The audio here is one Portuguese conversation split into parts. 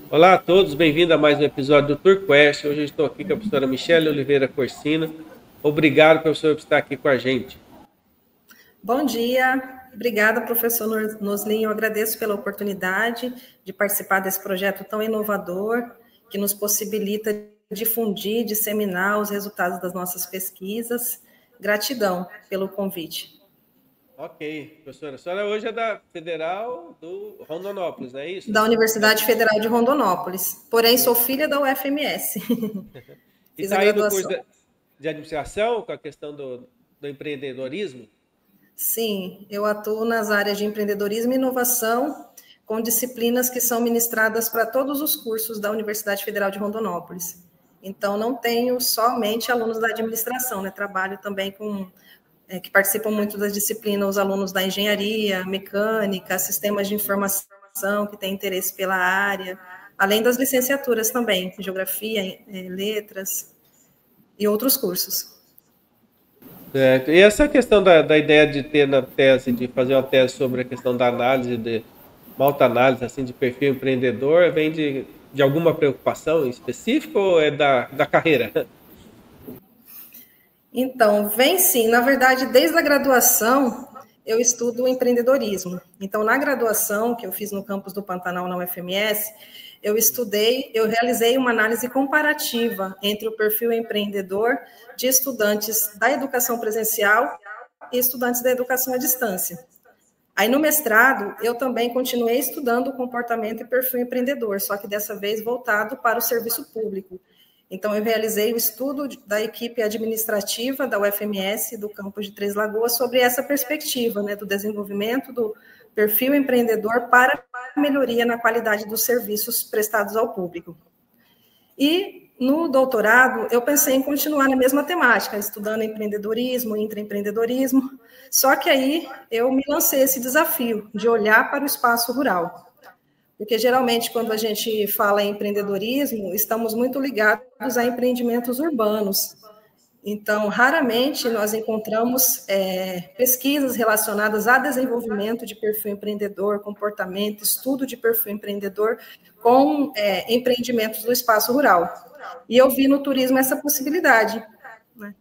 Olá a todos, bem-vindo a mais um episódio do TourQuest. Hoje eu estou aqui com a professora Michele Oliveira Corsina. Obrigado, professor, por estar aqui com a gente. Bom dia, obrigada, professor Noslin. Eu agradeço pela oportunidade de participar desse projeto tão inovador, que nos possibilita difundir, disseminar os resultados das nossas pesquisas. Gratidão pelo convite. Ok, professora. A senhora hoje é da Federal do Rondonópolis, não é isso? Da Universidade Federal de Rondonópolis, porém sou filha da UFMS. E Fiz está a aí no curso graduação. de administração, com a questão do empreendedorismo? Sim, eu atuo nas áreas de empreendedorismo e inovação, com disciplinas que são ministradas para todos os cursos da Universidade Federal de Rondonópolis. Então, não tenho somente alunos da administração, né? Trabalho também com que participam muito das disciplinas, os alunos da engenharia, mecânica, sistemas de informação, que têm interesse pela área, além das licenciaturas também, geografia, letras e outros cursos. Certo. E essa questão da ideia de ter na tese, de fazer uma tese sobre a questão da análise, uma autoanálise assim, de perfil empreendedor, vem de alguma preocupação específica ou é da carreira? Então, vem sim. Na verdade, desde a graduação, eu estudo empreendedorismo. Então, na graduação que eu fiz no campus do Pantanal, na UFMS, eu realizei uma análise comparativa entre o perfil empreendedor de estudantes da educação presencial e estudantes da educação à distância. Aí, no mestrado, eu também continuei estudando o comportamento e perfil empreendedor, só que dessa vez voltado para o serviço público. Então, eu realizei o estudo da equipe administrativa da UFMS, do campus de Três Lagoas, sobre essa perspectiva, né, do desenvolvimento do perfil empreendedor para melhoria na qualidade dos serviços prestados ao público. E, no doutorado, eu pensei em continuar na mesma temática, estudando empreendedorismo, intraempreendedorismo, só que aí eu me lancei esse desafio de olhar para o espaço rural. Porque geralmente, quando a gente fala em empreendedorismo, estamos muito ligados a empreendimentos urbanos. Então, raramente nós encontramos pesquisas relacionadas a desenvolvimento de perfil empreendedor, comportamento, estudo de perfil empreendedor com empreendimentos do espaço rural. E eu vi no turismo essa possibilidade, né?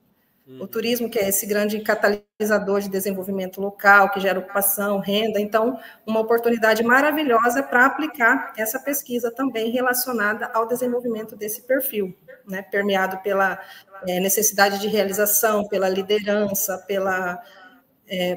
O turismo, que é esse grande catalisador de desenvolvimento local, que gera ocupação, renda, então, uma oportunidade maravilhosa para aplicar essa pesquisa também relacionada ao desenvolvimento desse perfil, né, permeado pela necessidade de realização, pela liderança,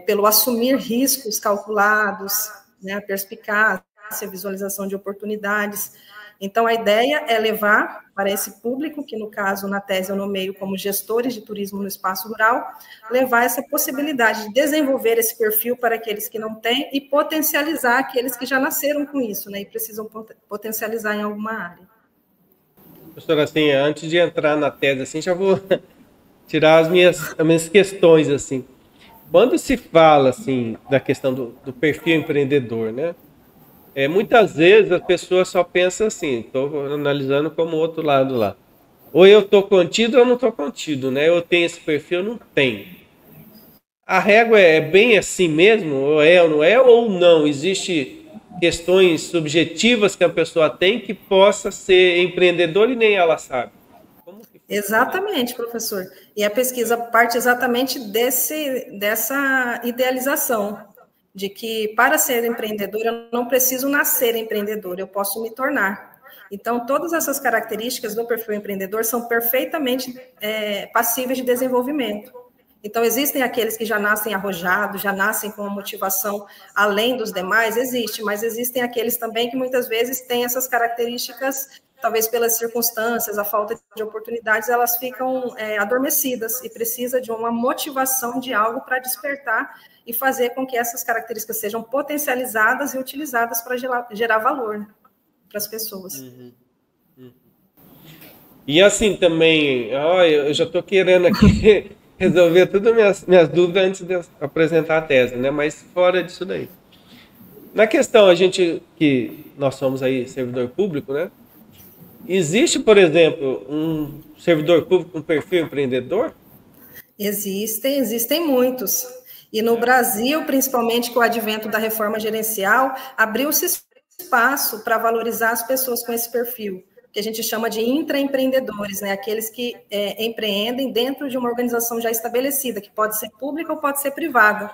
pelo assumir riscos calculados, né, a perspicácia, a visualização de oportunidades. Então, a ideia é levar para esse público, que no caso, na tese, eu nomeio como gestores de turismo no espaço rural, levar essa possibilidade de desenvolver esse perfil para aqueles que não têm e potencializar aqueles que já nasceram com isso, né, e precisam potencializar em alguma área. Professora, assim, antes de entrar na tese, assim, já vou tirar as minhas questões, assim. Quando se fala, assim, da questão do perfil empreendedor, né? Muitas vezes a pessoa só pensa assim, estou analisando como o outro lado lá. Ou eu estou contido ou eu não estou contido, né? Eu tenho esse perfil, não tenho. A régua é bem assim mesmo? Ou é ou não é? Ou não? Existe questões subjetivas que a pessoa tem que possa ser empreendedor e nem ela sabe. Como que Exatamente, professor. E a pesquisa parte exatamente dessa idealização, de que para ser empreendedor eu não preciso nascer empreendedor, eu posso me tornar. Então, todas essas características do perfil empreendedor são perfeitamente passíveis de desenvolvimento. Então, existem aqueles que já nascem arrojados, já nascem com uma motivação além dos demais, existe, mas existem aqueles também que muitas vezes têm essas características, talvez pelas circunstâncias, a falta de oportunidades, elas ficam adormecidas e precisa de uma motivação de algo para despertar e fazer com que essas características sejam potencializadas e utilizadas para gerar valor, né, para as pessoas. E assim também, ó, eu já estou querendo aqui resolver todas as minhas dúvidas antes de eu apresentar a tese, né? Mas fora disso daí. Na questão, que nós somos aí servidor público, né? Existe, por exemplo, um servidor público com perfil empreendedor? Existem muitos. E no Brasil, principalmente com o advento da reforma gerencial, abriu-se espaço para valorizar as pessoas com esse perfil, que a gente chama de intraempreendedores, né? Aqueles que empreendem dentro de uma organização já estabelecida, que pode ser pública ou pode ser privada.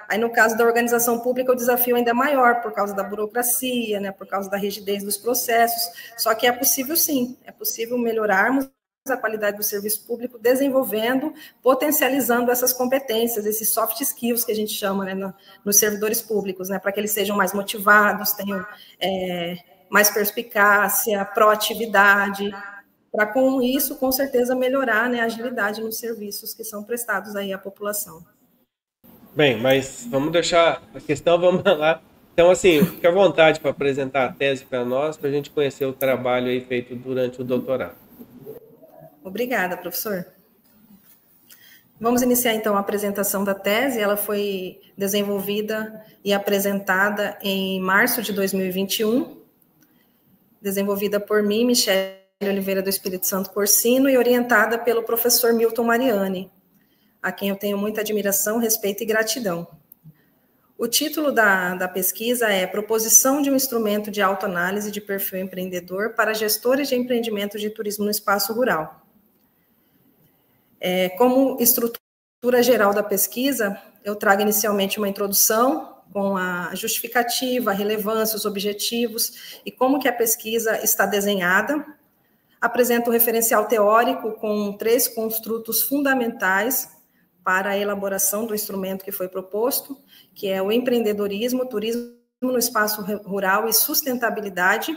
Aí, no caso da organização pública, o desafio ainda é maior, por causa da burocracia, né? Por causa da rigidez dos processos. Só que é possível, sim, é possível melhorarmos a qualidade do serviço público, desenvolvendo, potencializando essas competências, esses soft skills que a gente chama, né, nos servidores públicos, né, para que eles sejam mais motivados, tenham mais perspicácia, proatividade, para com isso, com certeza, melhorar, né, a agilidade nos serviços que são prestados aí à população. Bem, mas vamos deixar a questão, vamos lá. Então, assim, fique à vontade para apresentar a tese para nós, para a gente conhecer o trabalho aí feito durante o doutorado. Obrigada, professor. Vamos iniciar, então, a apresentação da tese. Ela foi desenvolvida e apresentada em março de 2021, desenvolvida por mim, Michele Oliveira do Espírito Santo Corsino, e orientada pelo professor Milton Mariani, a quem eu tenho muita admiração, respeito e gratidão. O título da pesquisa é Proposição de um instrumento de autoanálise de perfil empreendedor para gestores de empreendimentos de turismo no espaço rural. Como estrutura geral da pesquisa, eu trago inicialmente uma introdução com a justificativa, a relevância, os objetivos e como que a pesquisa está desenhada. Apresento o referencial teórico com 3 construtos fundamentais para a elaboração do instrumento que foi proposto, que é o empreendedorismo, turismo no espaço rural e sustentabilidade.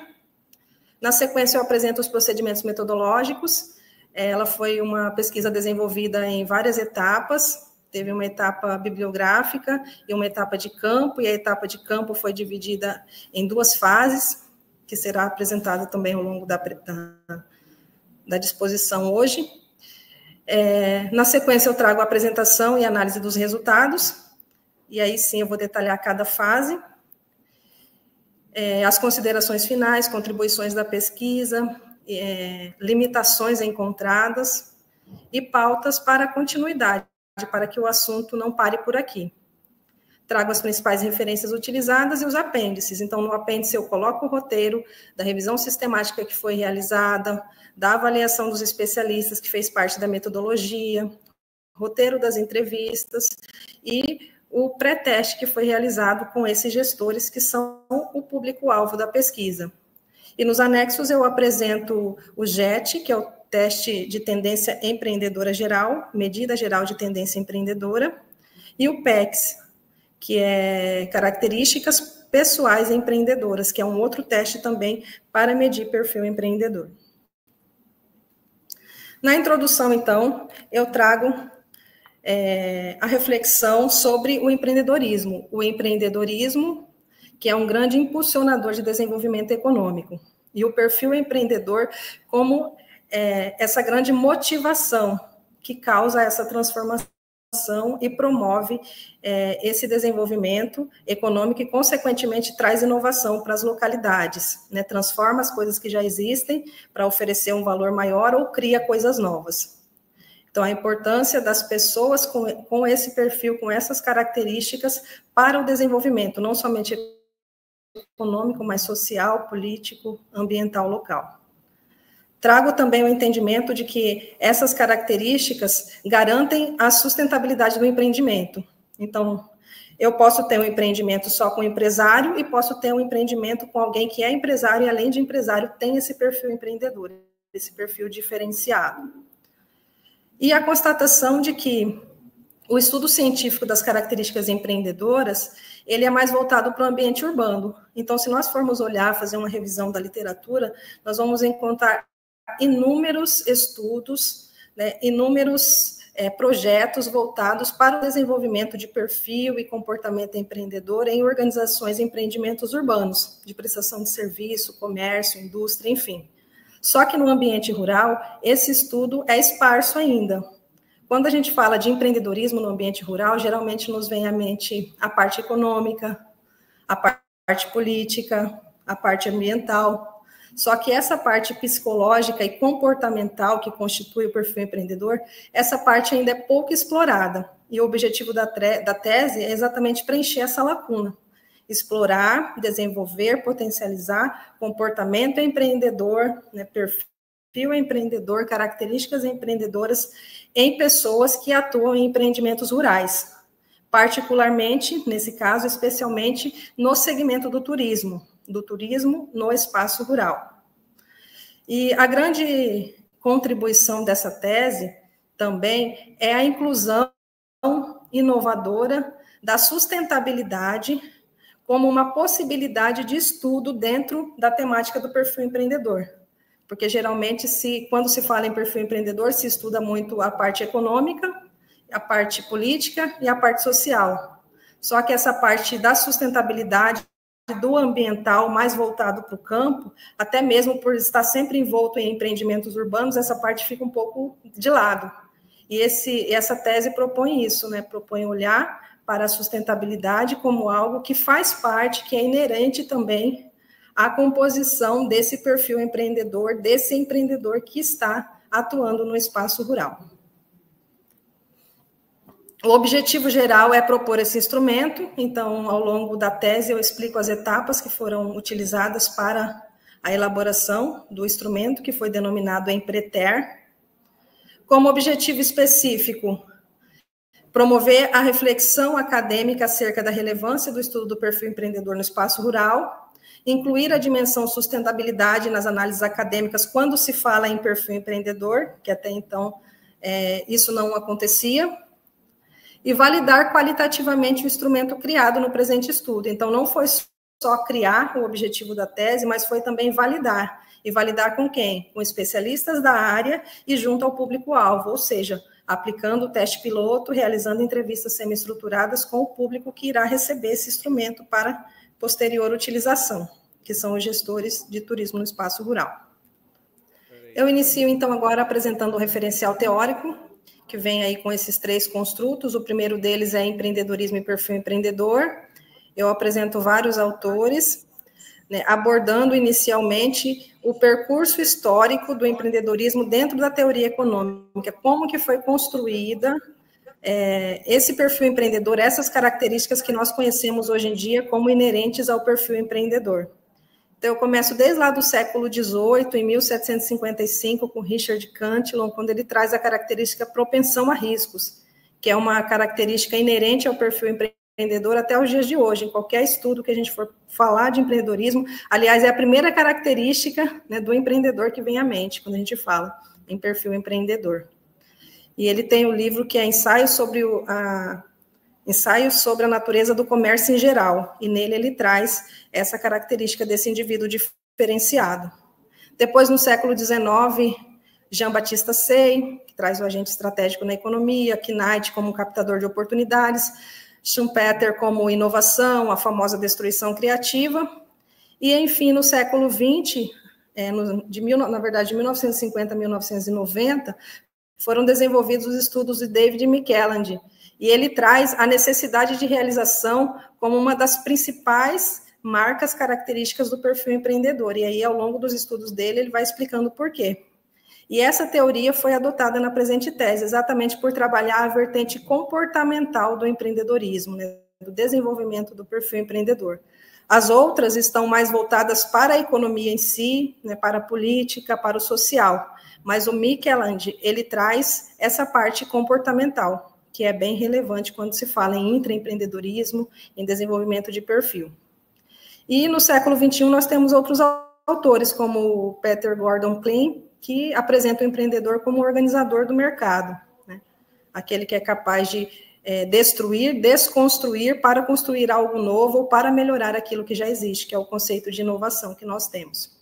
Na sequência, eu apresento os procedimentos metodológicos. Ela foi uma pesquisa desenvolvida em várias etapas, teve uma etapa bibliográfica e uma etapa de campo, e a etapa de campo foi dividida em 2 fases, que será apresentada também ao longo da disposição hoje. Na sequência, eu trago a apresentação e análise dos resultados, e aí sim eu vou detalhar cada fase. As considerações finais, contribuições da pesquisa, limitações encontradas e pautas para a continuidade, para que o assunto não pare por aqui. Trago as principais referências utilizadas e os apêndices. Então, no apêndice eu coloco o roteiro da revisão sistemática que foi realizada, da avaliação dos especialistas, que fez parte da metodologia, roteiro das entrevistas e o pré-teste que foi realizado com esses gestores, que são o público-alvo da pesquisa. E nos anexos eu apresento o JET, que é o Teste de Tendência Empreendedora Geral, Medida Geral de Tendência Empreendedora, e o PECS, que é Características Pessoais Empreendedoras, que é um outro teste também para medir perfil empreendedor. Na introdução, então, eu trago a reflexão sobre o empreendedorismo. O empreendedorismo, que é um grande impulsionador de desenvolvimento econômico, e o perfil empreendedor como essa grande motivação que causa essa transformação e promove esse desenvolvimento econômico e, consequentemente, traz inovação para as localidades, né? Transforma as coisas que já existem para oferecer um valor maior ou cria coisas novas. Então, a importância das pessoas com esse perfil, com essas características para o desenvolvimento, não somente econômico, mas social, político, ambiental local. Trago também o entendimento de que essas características garantem a sustentabilidade do empreendimento. Então, eu posso ter um empreendimento só com empresário e posso ter um empreendimento com alguém que é empresário e, além de empresário, tem esse perfil empreendedor, esse perfil diferenciado. E a constatação de que o estudo científico das características empreendedoras, ele é mais voltado para o ambiente urbano. Então, se nós formos olhar, fazer uma revisão da literatura, nós vamos encontrar inúmeros estudos, né, inúmeros projetos voltados para o desenvolvimento de perfil e comportamento empreendedor em organizações e empreendimentos urbanos, de prestação de serviço, comércio, indústria, enfim. Só que no ambiente rural, esse estudo é esparso ainda. Quando a gente fala de empreendedorismo no ambiente rural, geralmente nos vem à mente a parte econômica, a parte política, a parte ambiental. Só que essa parte psicológica e comportamental que constitui o perfil empreendedor, essa parte ainda é pouco explorada. E o objetivo da tese é exatamente preencher essa lacuna. explorar, desenvolver, potencializar comportamento empreendedor, né, perfil empreendedor, características empreendedoras em pessoas que atuam em empreendimentos rurais, particularmente, nesse caso, especialmente no segmento do turismo no espaço rural. E a grande contribuição dessa tese também é a inclusão inovadora da sustentabilidade como uma possibilidade de estudo dentro da temática do perfil empreendedor. Porque, geralmente, quando se fala em perfil empreendedor, se estuda muito a parte econômica, a parte política e a parte social. Só que essa parte da sustentabilidade, do ambiental, mais voltado para o campo, até mesmo por estar sempre envolto em empreendimentos urbanos, essa parte fica um pouco de lado. E essa tese propõe isso, né? Propõe olhar para a sustentabilidade como algo que faz parte, que é inerente também à composição desse perfil empreendedor, desse empreendedor que está atuando no espaço rural. O objetivo geral é propor esse instrumento, então, ao longo da tese, eu explico as etapas que foram utilizadas para a elaboração do instrumento, que foi denominado Empreter. Como objetivo específico, promover a reflexão acadêmica acerca da relevância do estudo do perfil empreendedor no espaço rural, incluir a dimensão sustentabilidade nas análises acadêmicas quando se fala em perfil empreendedor, que até então isso não acontecia, e validar qualitativamente o instrumento criado no presente estudo. Então, não foi só criar o objetivo da tese, mas foi também validar. E validar com quem? Com especialistas da área e junto ao público-alvo, ou seja, aplicando o teste piloto, realizando entrevistas semi-estruturadas com o público que irá receber esse instrumento para posterior utilização, que são os gestores de turismo no espaço rural. Eu inicio, então, agora apresentando o referencial teórico, que vem aí com esses 3 construtos. O primeiro deles é empreendedorismo e perfil empreendedor. Eu apresento vários autores, né, abordando inicialmente o percurso histórico do empreendedorismo dentro da teoria econômica, como que foi construída esse perfil empreendedor, essas características que nós conhecemos hoje em dia como inerentes ao perfil empreendedor. Então, eu começo desde lá do século XVIII, em 1755, com Richard Cantillon, quando ele traz a característica propensão a riscos, que é uma característica inerente ao perfil empreendedor até os dias de hoje. Em qualquer estudo que a gente for falar de empreendedorismo, aliás, é a primeira característica, né, do empreendedor que vem à mente, quando a gente fala em perfil empreendedor. E ele tem o livro que é Ensaio sobre a natureza do comércio em geral, e nele ele traz essa característica desse indivíduo diferenciado. Depois, no século XIX, Jean-Baptiste Say, que traz o agente estratégico na economia, Knight como captador de oportunidades, Schumpeter como inovação, a famosa destruição criativa, e, enfim, no século XX, de 1950 a 1990, foram desenvolvidos os estudos de David McClelland, e ele traz a necessidade de realização como uma das principais marcas características do perfil empreendedor. E aí, ao longo dos estudos dele, ele vai explicando por quê. E essa teoria foi adotada na presente tese, exatamente por trabalhar a vertente comportamental do empreendedorismo, né, do desenvolvimento do perfil empreendedor. As outras estão mais voltadas para a economia em si, né, para a política, para o social. Mas o McClelland, ele traz essa parte comportamental, que é bem relevante quando se fala em intraempreendedorismo, em desenvolvimento de perfil. E no século XXI nós temos outros autores, como o Peter Gordon Klein, que apresenta o empreendedor como organizador do mercado, né? Aquele que é capaz de destruir, desconstruir para construir algo novo ou para melhorar aquilo que já existe, que é o conceito de inovação que nós temos.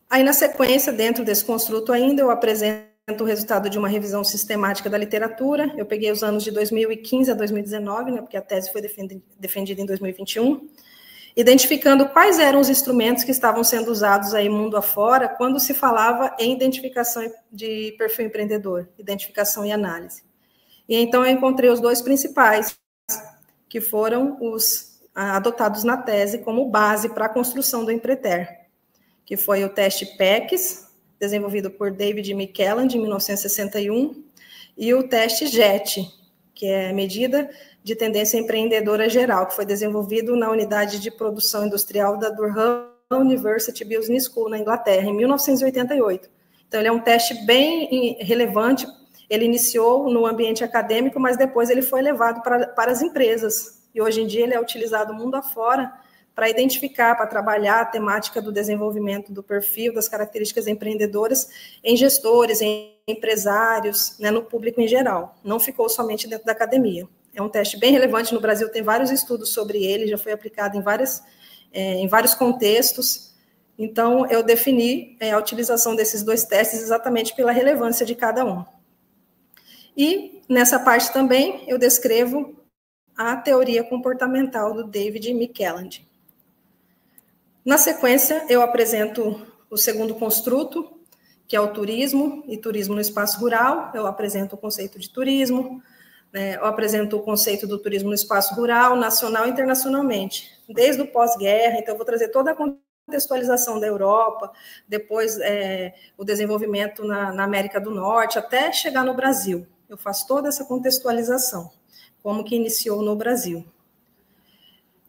Aí, na sequência, dentro desse construto ainda, eu apresento o resultado de uma revisão sistemática da literatura. Eu peguei os anos de 2015 a 2019, né, porque a tese foi defendida em 2021, identificando quais eram os instrumentos que estavam sendo usados aí mundo afora quando se falava em identificação de perfil empreendedor, identificação e análise. E então eu encontrei os 2 principais, que foram os adotados na tese como base para a construção do Empreter, que foi o teste PECS, desenvolvido por David McClelland, em 1961, e o teste JET, que é Medida de Tendência Empreendedora Geral, que foi desenvolvido na unidade de produção industrial da Durham University Business School, na Inglaterra, em 1988. Então, ele é um teste bem relevante. Ele iniciou no ambiente acadêmico, mas depois ele foi levado para as empresas. E hoje em dia ele é utilizado mundo afora para identificar, para trabalhar a temática do desenvolvimento do perfil, das características empreendedoras em gestores, em empresários, né, no público em geral. Não ficou somente dentro da academia. É um teste bem relevante no Brasil, tem vários estudos sobre ele, já foi aplicado em vários contextos. Então, eu defini a utilização desses dois testes exatamente pela relevância de cada um. E, nessa parte também, eu descrevo a teoria comportamental do David McClelland. Na sequência, eu apresento o segundo construto, que é o turismo, e turismo no espaço rural. Eu apresento o conceito de turismo, né, eu apresento o conceito do turismo no espaço rural, nacional e internacionalmente, desde o pós-guerra. Então, eu vou trazer toda a contextualização da Europa, depois o desenvolvimento na América do Norte, até chegar no Brasil. Eu faço toda essa contextualização, como que iniciou no Brasil.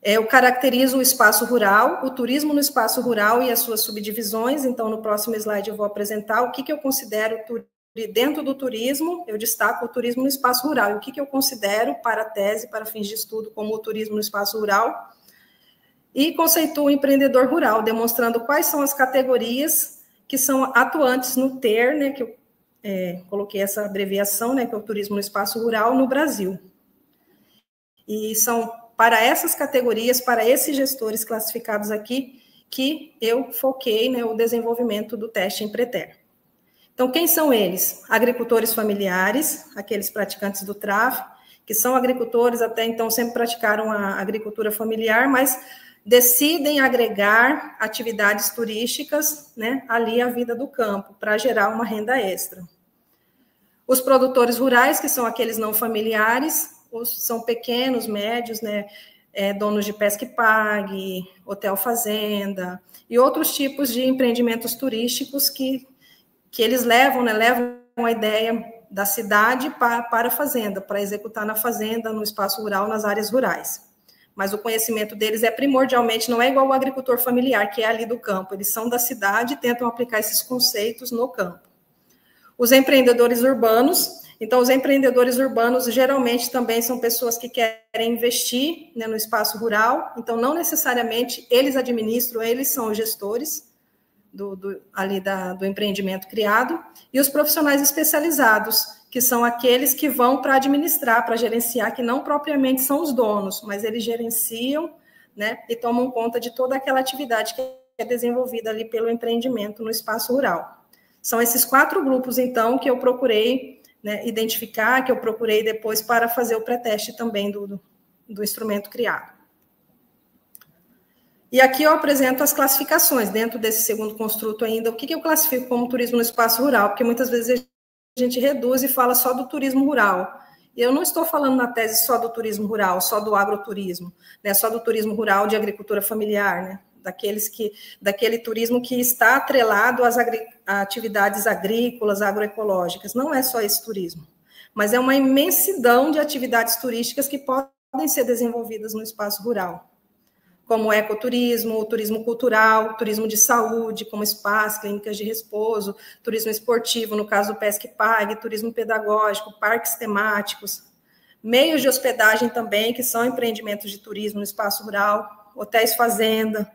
Eu caracterizo o espaço rural, o turismo no espaço rural e as suas subdivisões. Então, no próximo slide eu vou apresentar o que eu considero dentro do turismo. Eu destaco o turismo no espaço rural e o que eu considero para a tese, para fins de estudo, como o turismo no espaço rural. E conceituo o empreendedor rural, demonstrando quais são as categorias que são atuantes no TER, né, que eu coloquei essa abreviação, né, que é o turismo no espaço rural no Brasil. E são para essas categorias, para esses gestores classificados aqui, que eu foquei, né, o desenvolvimento do teste Empreter. Então, quem são eles? Agricultores familiares, aqueles praticantes do TRAF, que são agricultores, até então sempre praticaram a agricultura familiar, mas decidem agregar atividades turísticas, né, ali à vida do campo, para gerar uma renda extra. Os produtores rurais, que são aqueles não familiares, são pequenos, médios, né, donos de pesca e pague, hotel fazenda, e outros tipos de empreendimentos turísticos que eles levam a ideia da cidade para a fazenda, para executar na fazenda, no espaço rural, nas áreas rurais. Mas o conhecimento deles primordialmente, não é igual ao agricultor familiar, que é ali do campo. Eles são da cidade e tentam aplicar esses conceitos no campo. Os empreendedores urbanos. Então, os empreendedores urbanos, geralmente, também são pessoas que querem investir, né, no espaço rural. Então, não necessariamente eles administram, eles são os gestores do empreendimento criado. E os profissionais especializados, que são aqueles que vão para administrar, para gerenciar, que não propriamente são os donos, mas eles gerenciam, né, e tomam conta de toda aquela atividade que é desenvolvida ali pelo empreendimento no espaço rural. São esses 4 grupos, então, que eu procurei, né, identificar, que eu procurei depois para fazer o pré-teste também do instrumento criado. E aqui eu apresento as classificações, dentro desse segundo construto ainda, o que eu classifico como turismo no espaço rural, porque muitas vezes a gente reduz e fala só do turismo rural. E eu não estou falando na tese só do turismo rural, só do agroturismo, né, só do turismo rural de agricultura familiar, né, daquele turismo que está atrelado às atividades agrícolas, agroecológicas. Não é só esse turismo, mas é uma imensidão de atividades turísticas que podem ser desenvolvidas no espaço rural, como o ecoturismo, o turismo cultural, turismo de saúde, como spas, clínicas de repouso, turismo esportivo, no caso do Pesca e Pague, turismo pedagógico, parques temáticos, meios de hospedagem também, que são empreendimentos de turismo no espaço rural, hotéis fazenda,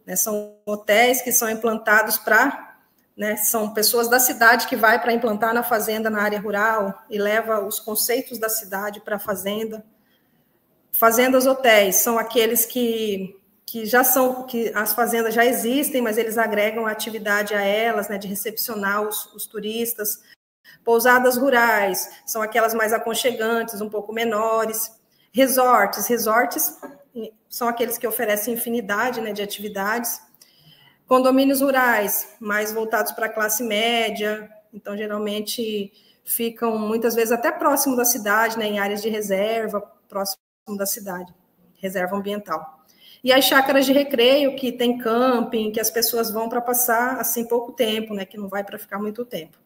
né, são hotéis que são implantados são pessoas da cidade que vai para implantar na fazenda, na área rural, e leva os conceitos da cidade para a fazenda. Fazendas hotéis são aqueles que as fazendas já existem, mas eles agregam a atividade a elas, né, de recepcionar os turistas. Pousadas rurais são aquelas mais aconchegantes, um pouco menores. Resorts são aqueles que oferecem infinidade, né, de atividades. Condomínios rurais, mais voltados para a classe média, então geralmente ficam muitas vezes até próximo da cidade, né, em áreas de reserva, próximo da cidade, reserva ambiental. E as chácaras de recreio, que tem camping, que as pessoas vão para passar assim pouco tempo, né, que não vai para ficar muito tempo.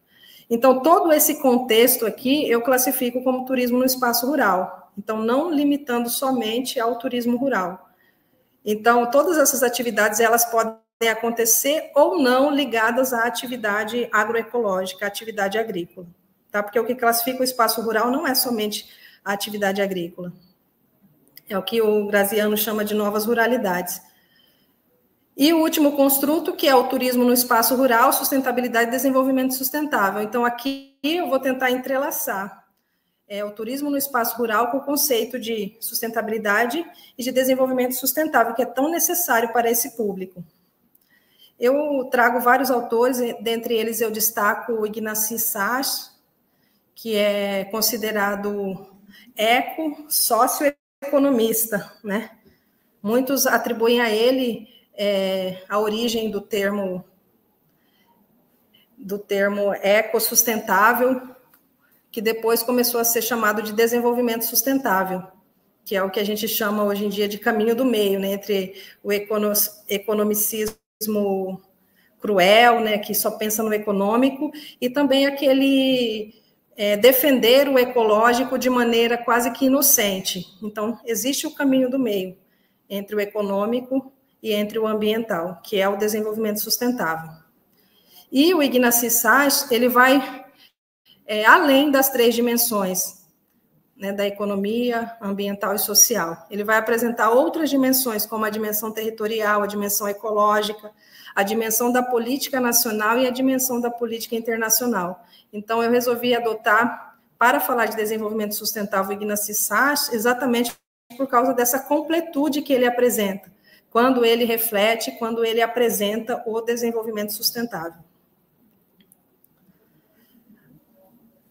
Então, todo esse contexto aqui eu classifico como turismo no espaço rural. Então, não limitando somente ao turismo rural. Então, todas essas atividades, elas podem acontecer ou não ligadas à atividade agroecológica, à atividade agrícola. Tá? Porque o que classifica o espaço rural não é somente a atividade agrícola. É o que o Graziano chama de novas ruralidades. E o último construto, que é o turismo no espaço rural, sustentabilidade e desenvolvimento sustentável. Então, aqui eu vou tentar entrelaçar o turismo no espaço rural com o conceito de sustentabilidade e de desenvolvimento sustentável, que é tão necessário para esse público. Eu trago vários autores, dentre eles eu destaco o Ignacy Sachs, que é considerado socioeconomista, né? Muitos atribuem a ele a origem do termo ecossustentável, que depois começou a ser chamado de desenvolvimento sustentável, que é o que a gente chama hoje em dia de caminho do meio, né, entre o economicismo cruel, né, que só pensa no econômico, e também aquele defender o ecológico de maneira quase que inocente. Então, existe o caminho do meio entre o econômico e entre o ambiental, que é o desenvolvimento sustentável. E o Ignacy Sachs, ele vai além das 3 dimensões, né, da economia, ambiental e social. Ele vai apresentar outras dimensões, como a dimensão territorial, a dimensão ecológica, a dimensão da política nacional e a dimensão da política internacional. Então, eu resolvi adotar, para falar de desenvolvimento sustentável, o Ignacy Sachs, exatamente por causa dessa completude que ele apresenta, quando ele reflete, quando ele apresenta o desenvolvimento sustentável.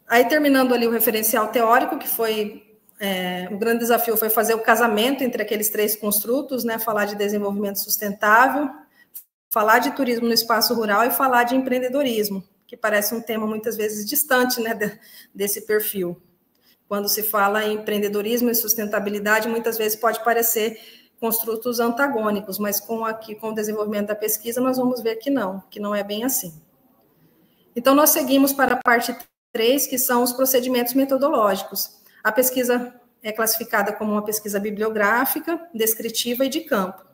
Aí, terminando ali o referencial teórico, que foi o grande desafio foi fazer o casamento entre aqueles 3 construtos, né? Falar de desenvolvimento sustentável, falar de turismo no espaço rural e falar de empreendedorismo, que parece um tema muitas vezes distante, né, desse perfil. Quando se fala em empreendedorismo e sustentabilidade, muitas vezes pode parecer construtos antagônicos, mas com o desenvolvimento da pesquisa, nós vamos ver que não é bem assim. Então, nós seguimos para a parte 3, que são os procedimentos metodológicos. A pesquisa é classificada como uma pesquisa bibliográfica, descritiva e de campo.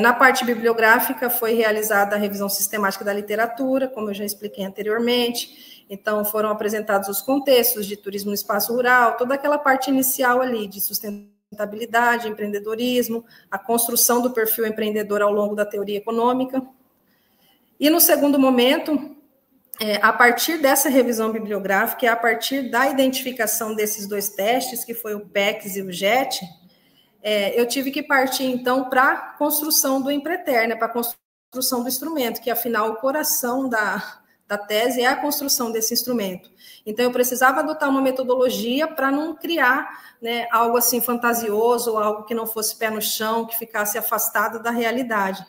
Na parte bibliográfica foi realizada a revisão sistemática da literatura, como eu já expliquei anteriormente. Então, foram apresentados os contextos de turismo no espaço rural, toda aquela parte inicial ali de sustentabilidade, empreendedorismo, a construção do perfil empreendedor ao longo da teoria econômica. E no segundo momento, a partir dessa revisão bibliográfica, a partir da identificação desses 2 testes, que foi o PECS e o JET, eu tive que partir, então, para a construção do Empreter, né, para a construção do instrumento, que, afinal, o coração da tese é a construção desse instrumento. Então, eu precisava adotar uma metodologia para não criar, né, algo assim fantasioso, algo que não fosse pé no chão, que ficasse afastado da realidade.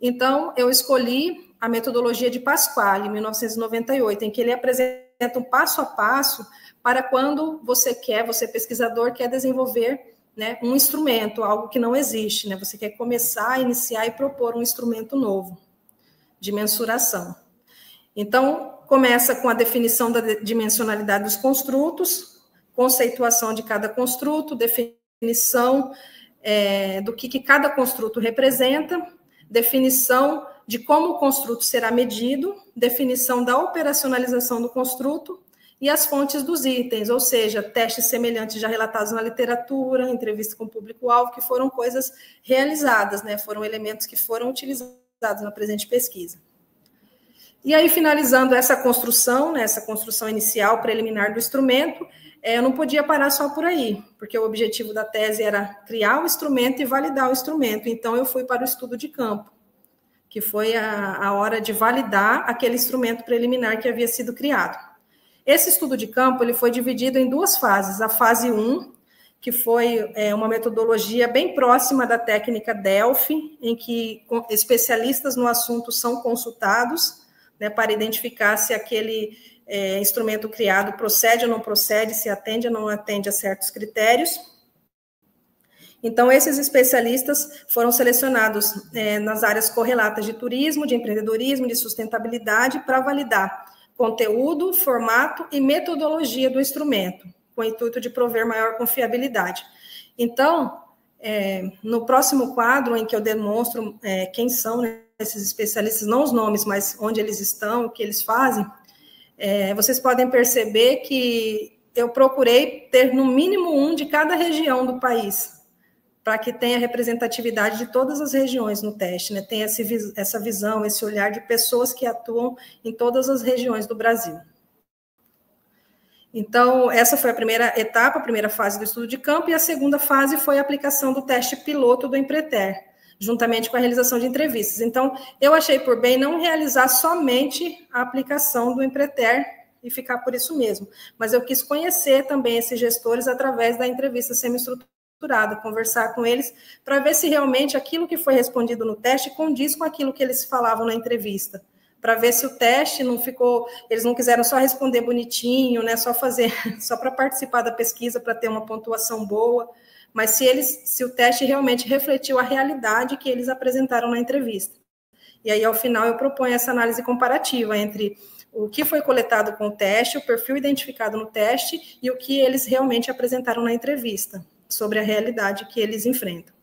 Então, eu escolhi a metodologia de Pasquale, em 1998, em que ele apresenta um passo a passo para quando você pesquisador, quer desenvolver, né, um instrumento, algo que não existe, né? Você quer começar, iniciar e propor um instrumento novo de mensuração. Então, começa com a definição da dimensionalidade dos construtos, conceituação de cada construto, definição do que cada construto representa, definição de como o construto será medido, definição da operacionalização do construto e as fontes dos itens, ou seja, testes semelhantes já relatados na literatura, entrevista com o público-alvo, que foram coisas realizadas, né? Foram elementos que foram utilizados na presente pesquisa. E aí, finalizando essa construção, né, essa construção inicial, preliminar do instrumento, eu não podia parar só por aí, porque o objetivo da tese era criar o instrumento e validar o instrumento. Então, eu fui para o estudo de campo, que foi a hora de validar aquele instrumento preliminar que havia sido criado. Esse estudo de campo ele foi dividido em 2 fases. A fase 1, que foi uma metodologia bem próxima da técnica Delphi, em que especialistas no assunto são consultados, né, para identificar se aquele instrumento criado procede ou não procede, se atende ou não atende a certos critérios. Então, esses especialistas foram selecionados nas áreas correlatas de turismo, de empreendedorismo, de sustentabilidade, para validar conteúdo, formato e metodologia do instrumento, com o intuito de prover maior confiabilidade. Então, no próximo quadro, em que eu demonstro quem são, né, esses especialistas, não os nomes, mas onde eles estão, o que eles fazem, vocês podem perceber que eu procurei ter no mínimo um de cada região do país, para que tenha representatividade de todas as regiões no teste, né? Tem essa visão, esse olhar de pessoas que atuam em todas as regiões do Brasil. Então, essa foi a primeira etapa, a primeira fase do estudo de campo, e a segunda fase foi a aplicação do teste piloto do Empreter, juntamente com a realização de entrevistas. Então, eu achei por bem não realizar somente a aplicação do Empreter e ficar por isso mesmo, mas eu quis conhecer também esses gestores através da entrevista semi-estruturada, conversar com eles para ver se realmente aquilo que foi respondido no teste condiz com aquilo que eles falavam na entrevista, para ver se o teste não ficou, eles não quiseram só responder bonitinho, né, só para participar da pesquisa, para ter uma pontuação boa, mas se o teste realmente refletiu a realidade que eles apresentaram na entrevista. E aí, ao final, eu proponho essa análise comparativa entre o que foi coletado com o teste, o perfil identificado no teste e o que eles realmente apresentaram na entrevista, sobre a realidade que eles enfrentam.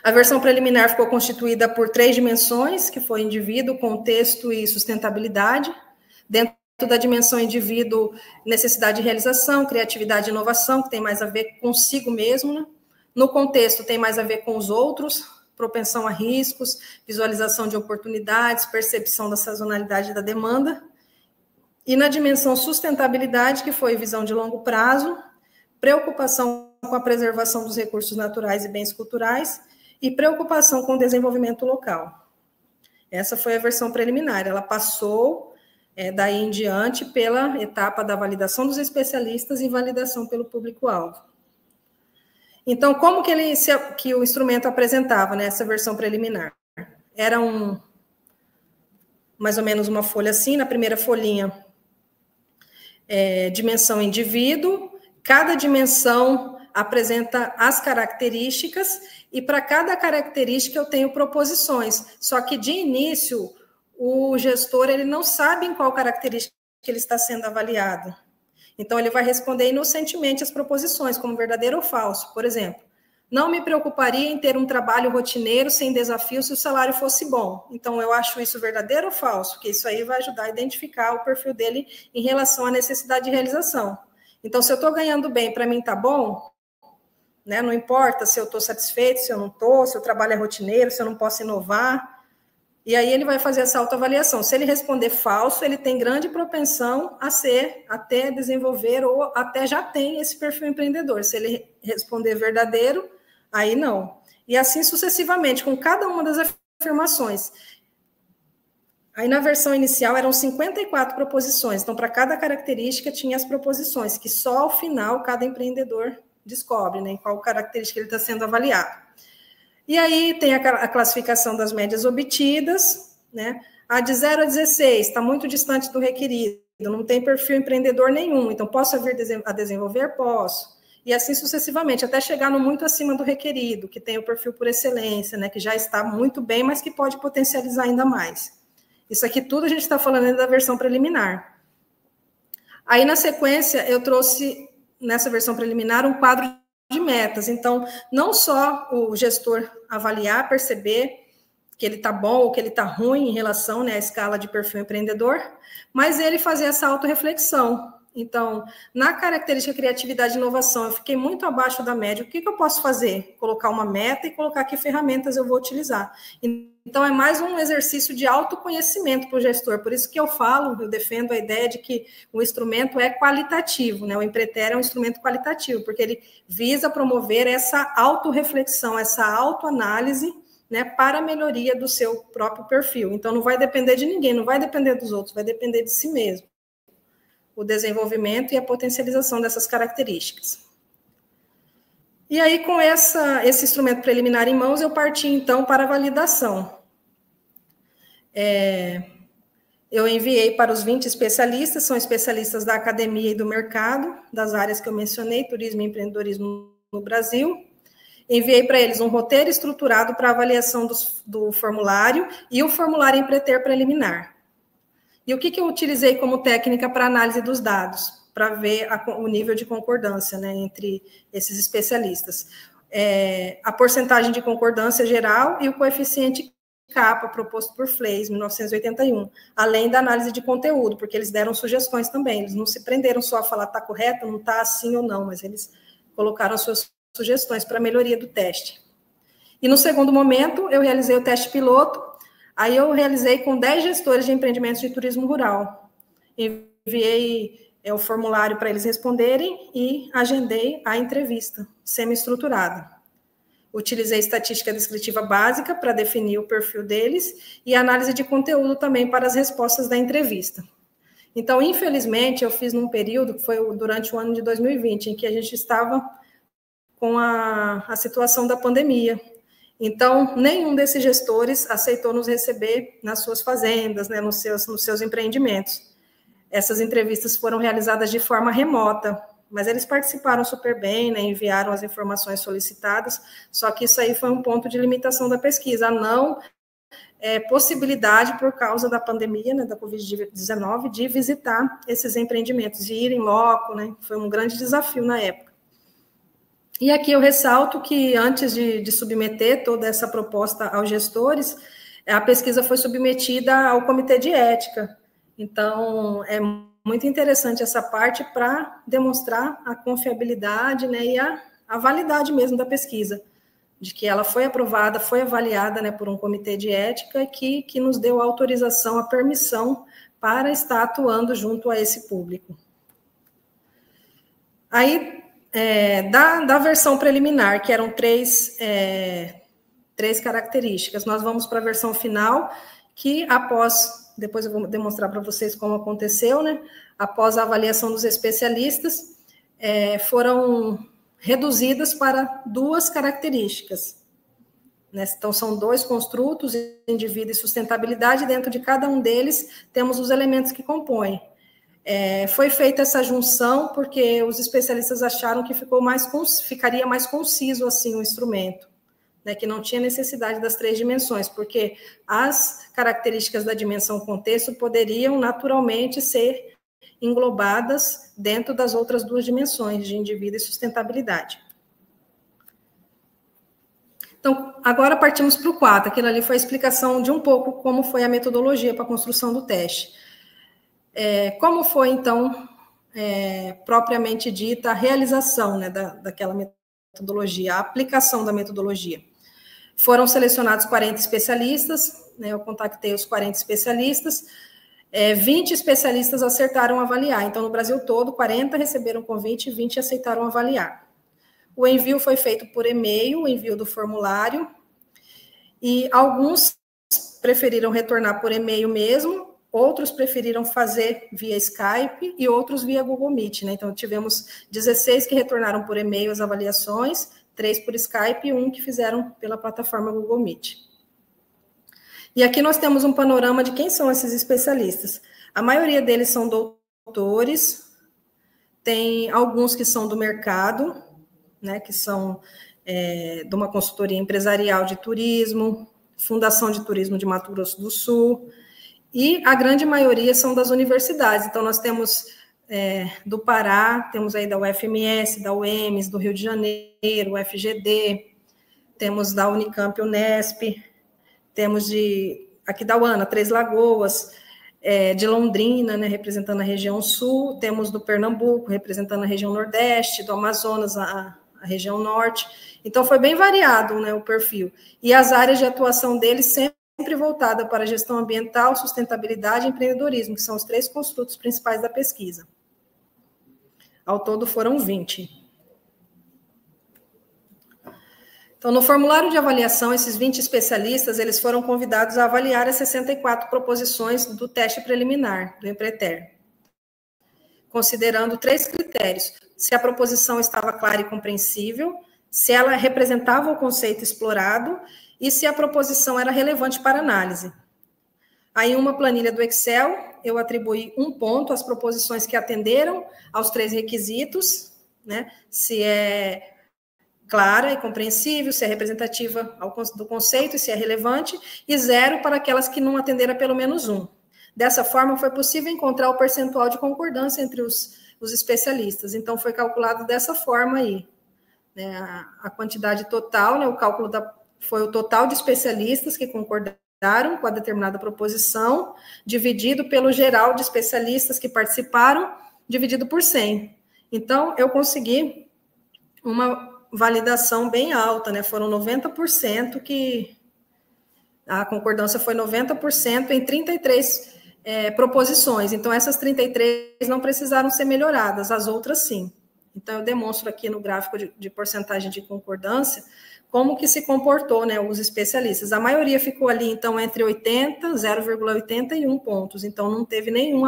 A versão preliminar ficou constituída por 3 dimensões, que foi indivíduo, contexto e sustentabilidade. Dentro da dimensão indivíduo, necessidade de realização, criatividade e inovação, que tem mais a ver consigo mesmo, né? No contexto, tem mais a ver com os outros, propensão a riscos, visualização de oportunidades, percepção da sazonalidade da demanda. E na dimensão sustentabilidade, que foi visão de longo prazo, preocupação com a preservação dos recursos naturais e bens culturais, e preocupação com o desenvolvimento local. Essa foi a versão preliminar, ela passou daí em diante pela etapa da validação dos especialistas e validação pelo público-alvo. Então, como que o instrumento apresentava, né, essa versão preliminar? Era mais ou menos uma folha assim, na primeira folhinha, dimensão indivíduo, cada dimensão apresenta as características, e para cada característica eu tenho proposições, só que de início o gestor ele não sabe em qual característica ele está sendo avaliado. Então ele vai responder inocentemente as proposições, como verdadeiro ou falso. Por exemplo, não me preocuparia em ter um trabalho rotineiro sem desafio se o salário fosse bom. Então eu acho isso verdadeiro ou falso, porque isso aí vai ajudar a identificar o perfil dele em relação à necessidade de realização. Então se eu estou ganhando bem, para mim está bom, né? Não importa se eu estou satisfeito, se eu não estou, se o trabalho é rotineiro, se eu não posso inovar. E aí ele vai fazer essa autoavaliação. Se ele responder falso, ele tem grande propensão a até desenvolver, ou até já tem esse perfil empreendedor. Se ele responder verdadeiro, aí não. E assim sucessivamente, com cada uma das afirmações. Aí na versão inicial eram 54 proposições. Então, para cada característica tinha as proposições, que só ao final cada empreendedor descobre, né, em qual característica ele está sendo avaliado. E aí tem a classificação das médias obtidas, né? A de 0 a 16 está muito distante do requerido, não tem perfil empreendedor nenhum, então posso vir a desenvolver? Posso. E assim sucessivamente, até chegar no muito acima do requerido, que tem o perfil por excelência, né? Que já está muito bem, mas que pode potencializar ainda mais. Isso aqui tudo a gente está falando da versão preliminar. Aí, na sequência, eu trouxe, nessa versão preliminar, um quadro de metas. Então, não só o gestor avaliar, perceber que ele está bom ou que ele está ruim em relação, né, à escala de perfil empreendedor, mas ele fazer essa autorreflexão. Então, na característica criatividade e inovação, eu fiquei muito abaixo da média. O que eu posso fazer? Colocar uma meta e colocar que ferramentas eu vou utilizar. Então, é mais um exercício de autoconhecimento para o gestor. Por isso que eu defendo a ideia de que o instrumento é qualitativo, né? O Empreter é um instrumento qualitativo, porque ele visa promover essa autorreflexão, essa autoanálise, né, para a melhoria do seu próprio perfil. Então, não vai depender de ninguém, não vai depender dos outros, vai depender de si mesmo. O desenvolvimento e a potencialização dessas características. E aí, com esse instrumento preliminar em mãos, eu parti, então, para a validação. Eu enviei para os 20 especialistas, são especialistas da academia e do mercado, das áreas que eu mencionei, turismo e empreendedorismo no Brasil. Enviei para eles um roteiro estruturado para avaliação do formulário e o formulário Empreter preliminar. E o que eu utilizei como técnica para análise dos dados, para ver o nível de concordância, né, entre esses especialistas? A porcentagem de concordância geral e o coeficiente capa proposto por Fleis, 1981, além da análise de conteúdo, porque eles deram sugestões também, eles não se prenderam só a falar está correto, não está assim ou não, mas eles colocaram suas sugestões para a melhoria do teste. E no segundo momento, eu realizei o teste piloto, aí eu realizei com 10 gestores de empreendimentos de turismo rural. Enviei o formulário para eles responderem e agendei a entrevista semi-estruturada. Utilizei estatística descritiva básica para definir o perfil deles e análise de conteúdo também para as respostas da entrevista. Então, infelizmente, eu fiz num período, que foi durante o ano de 2020, em que a gente estava com a situação da pandemia. Então, nenhum desses gestores aceitou nos receber nas suas fazendas, né, nos seus empreendimentos. Essas entrevistas foram realizadas de forma remota, mas eles participaram super bem, né, enviaram as informações solicitadas, só que isso aí foi um ponto de limitação da pesquisa, a não possibilidade, por causa da pandemia, né, da Covid-19, de visitar esses empreendimentos, de ir em loco, né, foi um grande desafio na época. E aqui eu ressalto que, antes de submeter toda essa proposta aos gestores, a pesquisa foi submetida ao Comitê de Ética. Então, é muito interessante essa parte para demonstrar a confiabilidade, né, e a validade mesmo da pesquisa, de que ela foi aprovada, foi avaliada, né, por um comitê de ética que nos deu a autorização, a permissão para estar atuando junto a esse público. Aí, da versão preliminar, que eram três características, nós vamos para a versão final, que depois eu vou demonstrar para vocês como aconteceu, né? Após a avaliação dos especialistas, foram reduzidas para 2 características, né? Então, são 2 construtos, indivíduo e sustentabilidade, e dentro de cada um deles temos os elementos que compõem. Foi feita essa junção porque os especialistas acharam que ficaria mais conciso assim o instrumento, né, que não tinha necessidade das 3 dimensões, porque as características da dimensão contexto poderiam naturalmente ser englobadas dentro das outras 2 dimensões, de indivíduo e sustentabilidade. Então, agora partimos para o 4, aquilo ali foi a explicação de um pouco como foi a metodologia para a construção do teste. Como foi, então, propriamente dita, a realização, né, daquela metodologia, a aplicação da metodologia. Foram selecionados 40 especialistas, né, eu contactei os 40 especialistas, 20 especialistas acertaram avaliar. Então, no Brasil todo, 40 receberam convite e 20 aceitaram avaliar. O envio foi feito por e-mail, o envio do formulário, e alguns preferiram retornar por e-mail mesmo, outros preferiram fazer via Skype e outros via Google Meet, né? Então, tivemos 16 que retornaram por e-mail as avaliações, 3 por Skype e 1 que fizeram pela plataforma Google Meet. E aqui nós temos um panorama de quem são esses especialistas. A maioria deles são doutores, tem alguns que são do mercado, né, que são de uma consultoria empresarial de turismo, Fundação de Turismo de Mato Grosso do Sul, e a grande maioria são das universidades. Então, nós temos do Pará, temos aí da UFMS, da UEMS, do Rio de Janeiro, UFGD, temos da Unicamp, Unesp, temos aqui da UANA, Três Lagoas, de Londrina, né, representando a região sul, temos do Pernambuco, representando a região nordeste, do Amazonas, a região norte. Então, foi bem variado, né, o perfil. E as áreas de atuação deles sempre voltada para a gestão ambiental, sustentabilidade e empreendedorismo, que são os 3 construtos principais da pesquisa. Ao todo foram 20. Então, no formulário de avaliação, esses 20 especialistas, eles foram convidados a avaliar as 64 proposições do teste preliminar, do Empreter, considerando 3 critérios: se a proposição estava clara e compreensível, se ela representava o conceito explorado e se a proposição era relevante para análise. Aí, em uma planilha do Excel, eu atribuí 1 ponto às proposições que atenderam aos 3 requisitos, né? Se é clara e compreensível, se é representativa do conceito e se é relevante, e 0 para aquelas que não atenderam a pelo menos 1. Dessa forma, foi possível encontrar o percentual de concordância entre os especialistas. Então, foi calculado dessa forma aí, né? A quantidade total, né? O cálculo foi o total de especialistas que concordaram com a determinada proposição, dividido pelo geral de especialistas que participaram, dividido por 100. Então, eu consegui uma validação bem alta, né? Foram 90% que... A concordância foi 90% em 33 proposições. Então, essas 33 não precisaram ser melhoradas, as outras sim. Então, eu demonstro aqui no gráfico de porcentagem de concordância como que se comportou, né, os especialistas. A maioria ficou ali, então, entre 80, 0,80 e 1 pontos. Então, não teve nenhum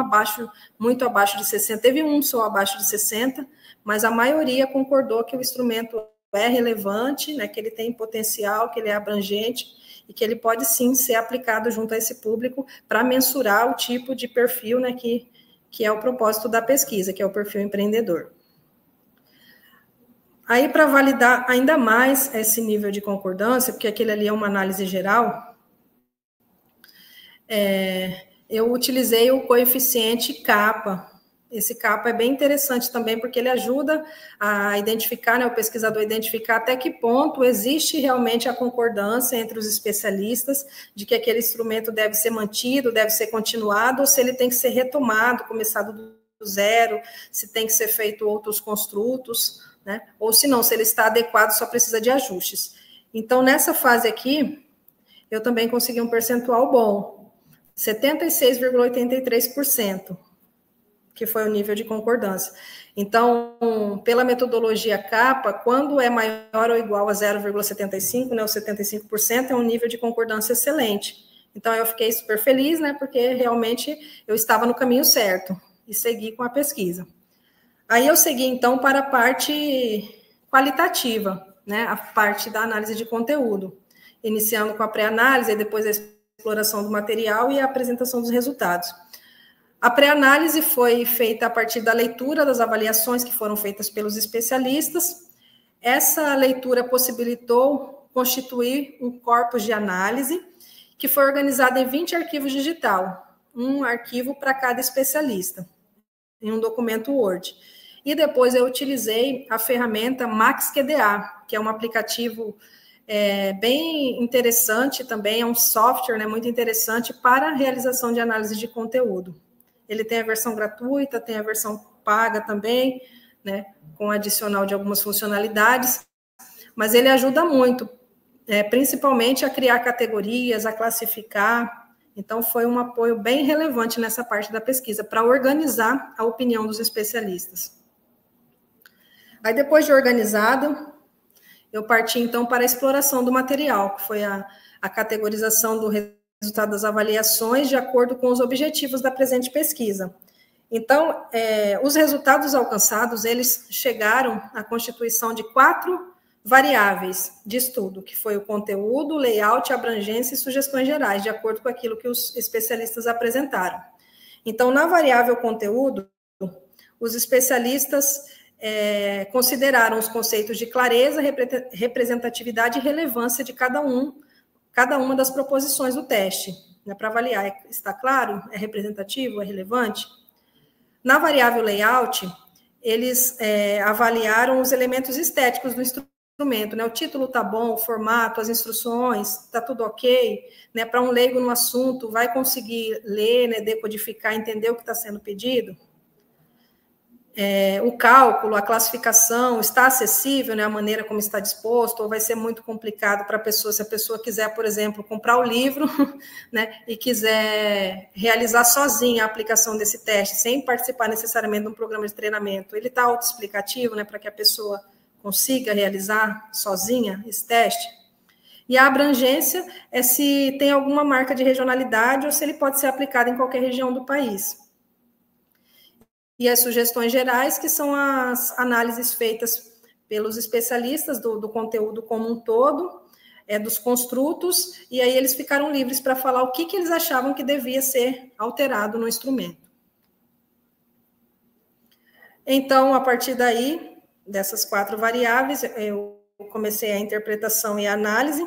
muito abaixo de 60. Teve um só abaixo de 60, mas a maioria concordou que o instrumento é relevante, né, que ele tem potencial, que ele é abrangente, e que ele pode, sim, ser aplicado junto a esse público para mensurar o tipo de perfil, né, que é o propósito da pesquisa, que é o perfil empreendedor. Aí, para validar ainda mais esse nível de concordância, porque aquele ali é uma análise geral, eu utilizei o coeficiente kappa. Esse kappa é bem interessante também, porque ele ajuda a identificar, né, o pesquisador a identificar até que ponto existe realmente a concordância entre os especialistas de que aquele instrumento deve ser mantido, deve ser continuado, ou se ele tem que ser retomado, começado do zero, se tem que ser feito outros construtos, né, ou se não, se ele está adequado, só precisa de ajustes. Então, nessa fase aqui, eu também consegui um percentual bom, 76,83%. Que foi o nível de concordância. Então, pela metodologia kappa, quando é maior ou igual a 0,75, né, os 75%, é um nível de concordância excelente. Então, eu fiquei super feliz, né, porque realmente eu estava no caminho certo e segui com a pesquisa. Aí eu segui, então, para a parte qualitativa, né, a parte da análise de conteúdo, iniciando com a pré-análise, depois a exploração do material e a apresentação dos resultados. A pré-análise foi feita a partir da leitura das avaliações que foram feitas pelos especialistas. Essa leitura possibilitou constituir um corpus de análise que foi organizado em 20 arquivos digital, um arquivo para cada especialista, em um documento Word. E depois eu utilizei a ferramenta MaxQDA, que é um aplicativo bem interessante também, é um software, né, muito interessante para a realização de análise de conteúdo. Ele tem a versão gratuita, tem a versão paga também, né, com adicional de algumas funcionalidades, mas ele ajuda muito, principalmente a criar categorias, a classificar. Então, foi um apoio bem relevante nessa parte da pesquisa, para organizar a opinião dos especialistas. Aí, depois de organizado, eu parti, então, para a exploração do material, que foi a categorização do resultado das avaliações de acordo com os objetivos da presente pesquisa. Então, os resultados alcançados, eles chegaram à constituição de 4 variáveis de estudo, que foi o conteúdo, layout, abrangência e sugestões gerais, de acordo com aquilo que os especialistas apresentaram. Então, na variável conteúdo, os especialistas consideraram os conceitos de clareza, representatividade e relevância de cada uma das proposições do teste, né, para avaliar, está claro? É representativo? É relevante? Na variável layout, eles avaliaram os elementos estéticos do instrumento, né? O título está bom, o formato, as instruções, está tudo ok, né? Para um leigo no assunto, vai conseguir ler, né, decodificar, entender o que está sendo pedido? O cálculo, a classificação, está acessível, né, a maneira como está disposto, ou vai ser muito complicado para a pessoa, se a pessoa quiser, por exemplo, comprar o livro, né, e quiser realizar sozinha a aplicação desse teste, sem participar necessariamente de um programa de treinamento, ele está autoexplicativo, né, para que a pessoa consiga realizar sozinha esse teste? E a abrangência é se tem alguma marca de regionalidade ou se ele pode ser aplicado em qualquer região do país. E as sugestões gerais, que são as análises feitas pelos especialistas do conteúdo como um todo, dos construtos, e aí eles ficaram livres para falar o que eles achavam que devia ser alterado no instrumento. Então, a partir daí, dessas 4 variáveis, eu comecei a interpretação e a análise,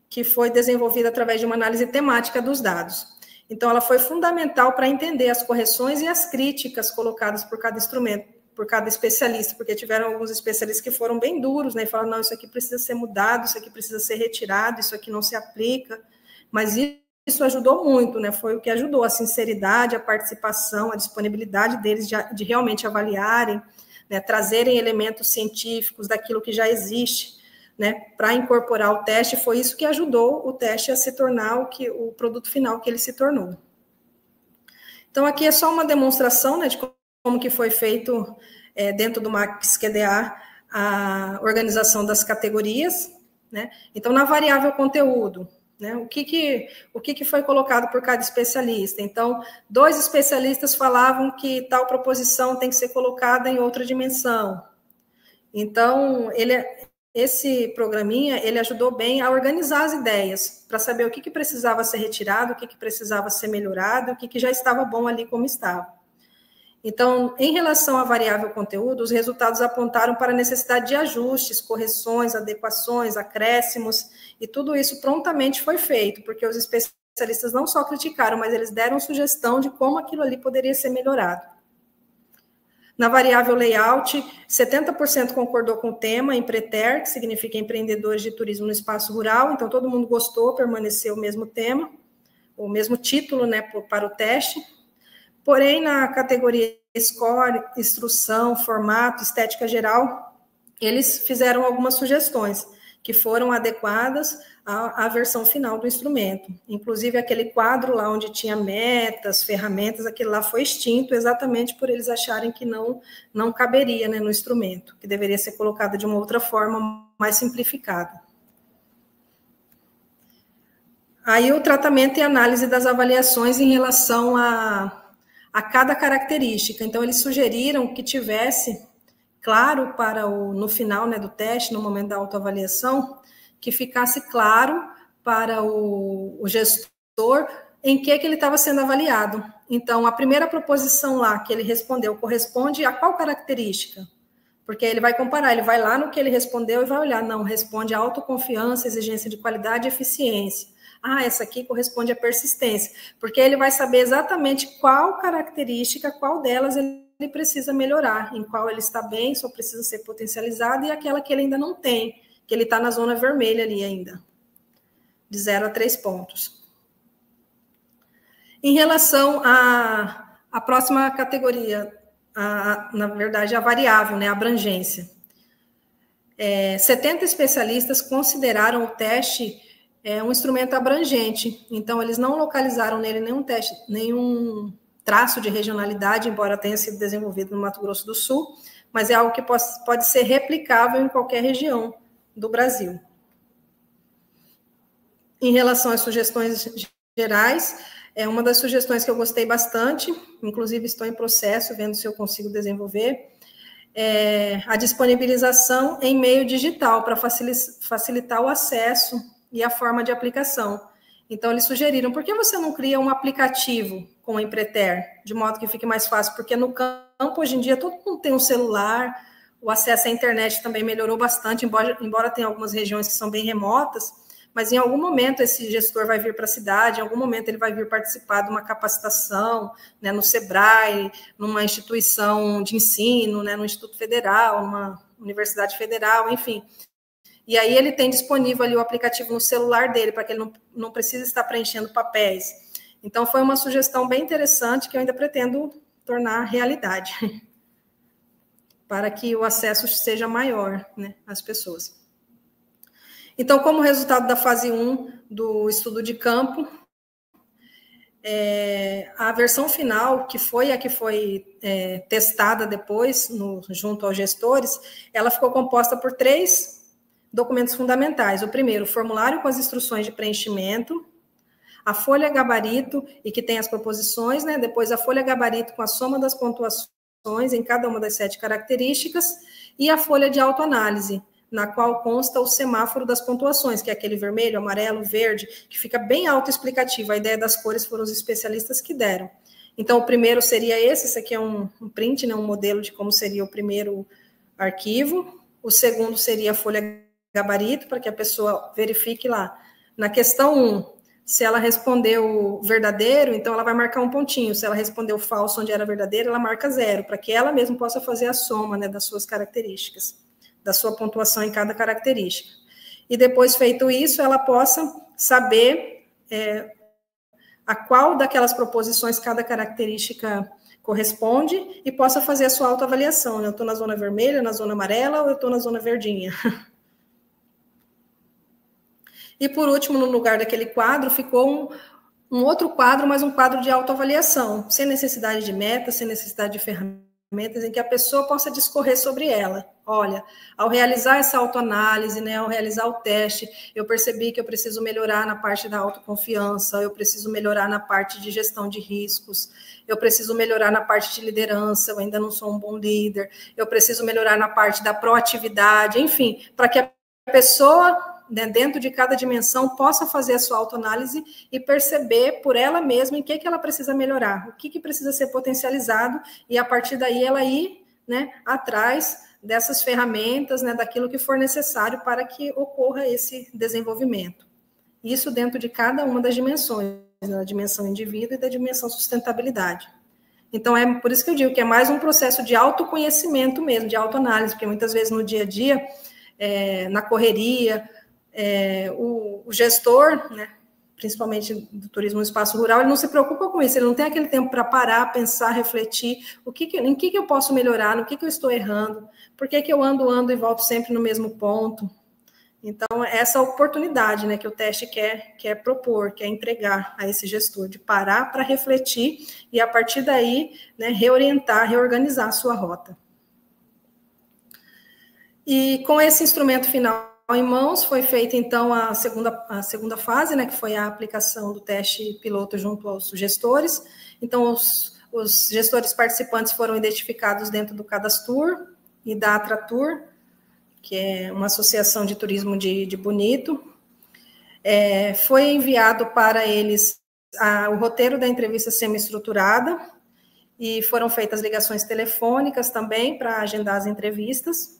que foi desenvolvida através de uma análise temática dos dados. Então, ela foi fundamental para entender as correções e as críticas colocadas por cada instrumento, por cada especialista, porque tiveram alguns especialistas que foram bem duros, né, e falaram, não, isso aqui precisa ser mudado, isso aqui precisa ser retirado, isso aqui não se aplica, mas isso ajudou muito, né, foi o que ajudou, a sinceridade, a participação, a disponibilidade deles de realmente avaliarem, né, trazerem elementos científicos daquilo que já existe, né, para incorporar o teste, foi isso que ajudou o teste a se tornar o produto final que ele se tornou. Então, aqui é só uma demonstração, né, de como que foi feito dentro do Max-QDA a organização das categorias, né? Então, na variável conteúdo, né, o que foi colocado por cada especialista? Então, 2 especialistas falavam que tal proposição tem que ser colocada em outra dimensão. Então, esse programinha, ele ajudou bem a organizar as ideias, para saber o que precisava ser retirado, o que precisava ser melhorado, o que já estava bom ali como estava. Então, em relação à variável conteúdo, os resultados apontaram para a necessidade de ajustes, correções, adequações, acréscimos, e tudo isso prontamente foi feito, porque os especialistas não só criticaram, mas eles deram sugestão de como aquilo ali poderia ser melhorado. Na variável layout, 70% concordou com o tema, Empreter, que significa empreendedores de turismo no espaço rural, então todo mundo gostou, permaneceu o mesmo tema, o mesmo título, né, para o teste. Porém, na categoria score, instrução, formato, estética geral, eles fizeram algumas sugestões que foram adequadas à versão final do instrumento. Inclusive, aquele quadro lá onde tinha metas, ferramentas, aquele lá foi extinto exatamente por eles acharem que não caberia, né, no instrumento, que deveria ser colocado de uma outra forma mais simplificada. Aí o tratamento e análise das avaliações em relação a cada característica. Então, eles sugeriram que tivesse claro no final, né, do teste, no momento da autoavaliação, que ficasse claro para o gestor em que ele estava sendo avaliado. Então, a primeira proposição lá que ele respondeu corresponde a qual característica? Porque ele vai comparar, ele vai lá no que ele respondeu e vai olhar, não, responde a autoconfiança, exigência de qualidade e eficiência. Ah, essa aqui corresponde à persistência, porque ele vai saber exatamente qual característica, qual delas ele precisa melhorar, em qual ele está bem, só precisa ser potencializado, e aquela que ele ainda não tem, que ele está na zona vermelha ali ainda, de 0 a 3 pontos. Em relação à próxima categoria, na verdade, a variável, né, a abrangência. 70 especialistas consideraram o teste um instrumento abrangente, então eles não localizaram nele nenhum traço de regionalidade, embora tenha sido desenvolvido no Mato Grosso do Sul, mas é algo que pode ser replicável em qualquer região do Brasil. Em relação às sugestões gerais, uma das sugestões que eu gostei bastante, inclusive estou em processo, vendo se eu consigo desenvolver, a disponibilização em meio digital, para facilitar o acesso e a forma de aplicação. Então, eles sugeriram, por que você não cria um aplicativo com o Empreter, de modo que fique mais fácil? Porque no campo, hoje em dia, todo mundo tem um celular, o acesso à internet também melhorou bastante, embora tenha algumas regiões que são bem remotas, mas em algum momento esse gestor vai vir para a cidade, em algum momento ele vai vir participar de uma capacitação, né, no Sebrae, numa instituição de ensino, né, no Instituto Federal, numa universidade federal, enfim. E aí ele tem disponível ali o aplicativo no celular dele, para que ele não precise estar preenchendo papéis. Então, foi uma sugestão bem interessante que eu ainda pretendo tornar realidade, para que o acesso seja maior, né, às pessoas. Então, como resultado da fase 1 do estudo de campo, a versão final, que foi a que foi testada depois, junto aos gestores, ela ficou composta por 3 documentos fundamentais. O primeiro, o formulário com as instruções de preenchimento, a folha gabarito, e que tem as proposições, né? Depois a folha gabarito com a soma das pontuações em cada uma das 7 características, e a folha de autoanálise, na qual consta o semáforo das pontuações, que é aquele vermelho, amarelo, verde, que fica bem autoexplicativo. A ideia das cores foram os especialistas que deram. Então, o primeiro seria esse aqui é um print, né, um modelo de como seria o primeiro arquivo. O segundo seria a folha gabarito, para que a pessoa verifique lá. Na questão 1, Se ela respondeu verdadeiro, então ela vai marcar um pontinho. Se ela respondeu falso, onde era verdadeiro, ela marca 0, para que ela mesma possa fazer a soma, né, das suas características, da sua pontuação em cada característica. E depois, feito isso, ela possa saber a qual daquelas proposições cada característica corresponde e possa fazer a sua autoavaliação, né? Eu estou na zona vermelha, na zona amarela ou eu estou na zona verdinha? E, por último, no lugar daquele quadro, ficou um outro quadro, mas um quadro de autoavaliação, sem necessidade de metas, sem necessidade de ferramentas, em que a pessoa possa discorrer sobre ela. Olha, ao realizar essa autoanálise, né, ao realizar o teste, eu percebi que eu preciso melhorar na parte da autoconfiança, eu preciso melhorar na parte de gestão de riscos, eu preciso melhorar na parte de liderança, eu ainda não sou um bom líder, eu preciso melhorar na parte da proatividade, enfim, para que a pessoa, né, dentro de cada dimensão, possa fazer a sua autoanálise e perceber por ela mesma em que ela precisa melhorar, o que precisa ser potencializado, e a partir daí ela ir, né, atrás dessas ferramentas, né, daquilo que for necessário para que ocorra esse desenvolvimento. Isso dentro de cada uma das dimensões, né, da dimensão indivíduo e da dimensão sustentabilidade. Então, é por isso que eu digo que é mais um processo de autoconhecimento mesmo, de autoanálise, porque muitas vezes no dia a dia, na correria, o gestor, né, principalmente do turismo no espaço rural, ele não se preocupa com isso, ele não tem aquele tempo para parar, pensar, refletir, em que eu posso melhorar, no que eu estou errando, por que eu ando e volto sempre no mesmo ponto. Então, essa oportunidade, né, que o teste quer propor, quer entregar a esse gestor, de parar para refletir e, a partir daí, né, reorientar, reorganizar a sua rota. E com esse instrumento final em mãos, foi feita, então, a segunda fase, né, que foi a aplicação do teste piloto junto aos gestores. Então, os gestores participantes foram identificados dentro do Cadastur e da Atratur, que é uma associação de turismo de Bonito. Foi enviado para eles o roteiro da entrevista semi-estruturada e foram feitas ligações telefônicas também para agendar as entrevistas.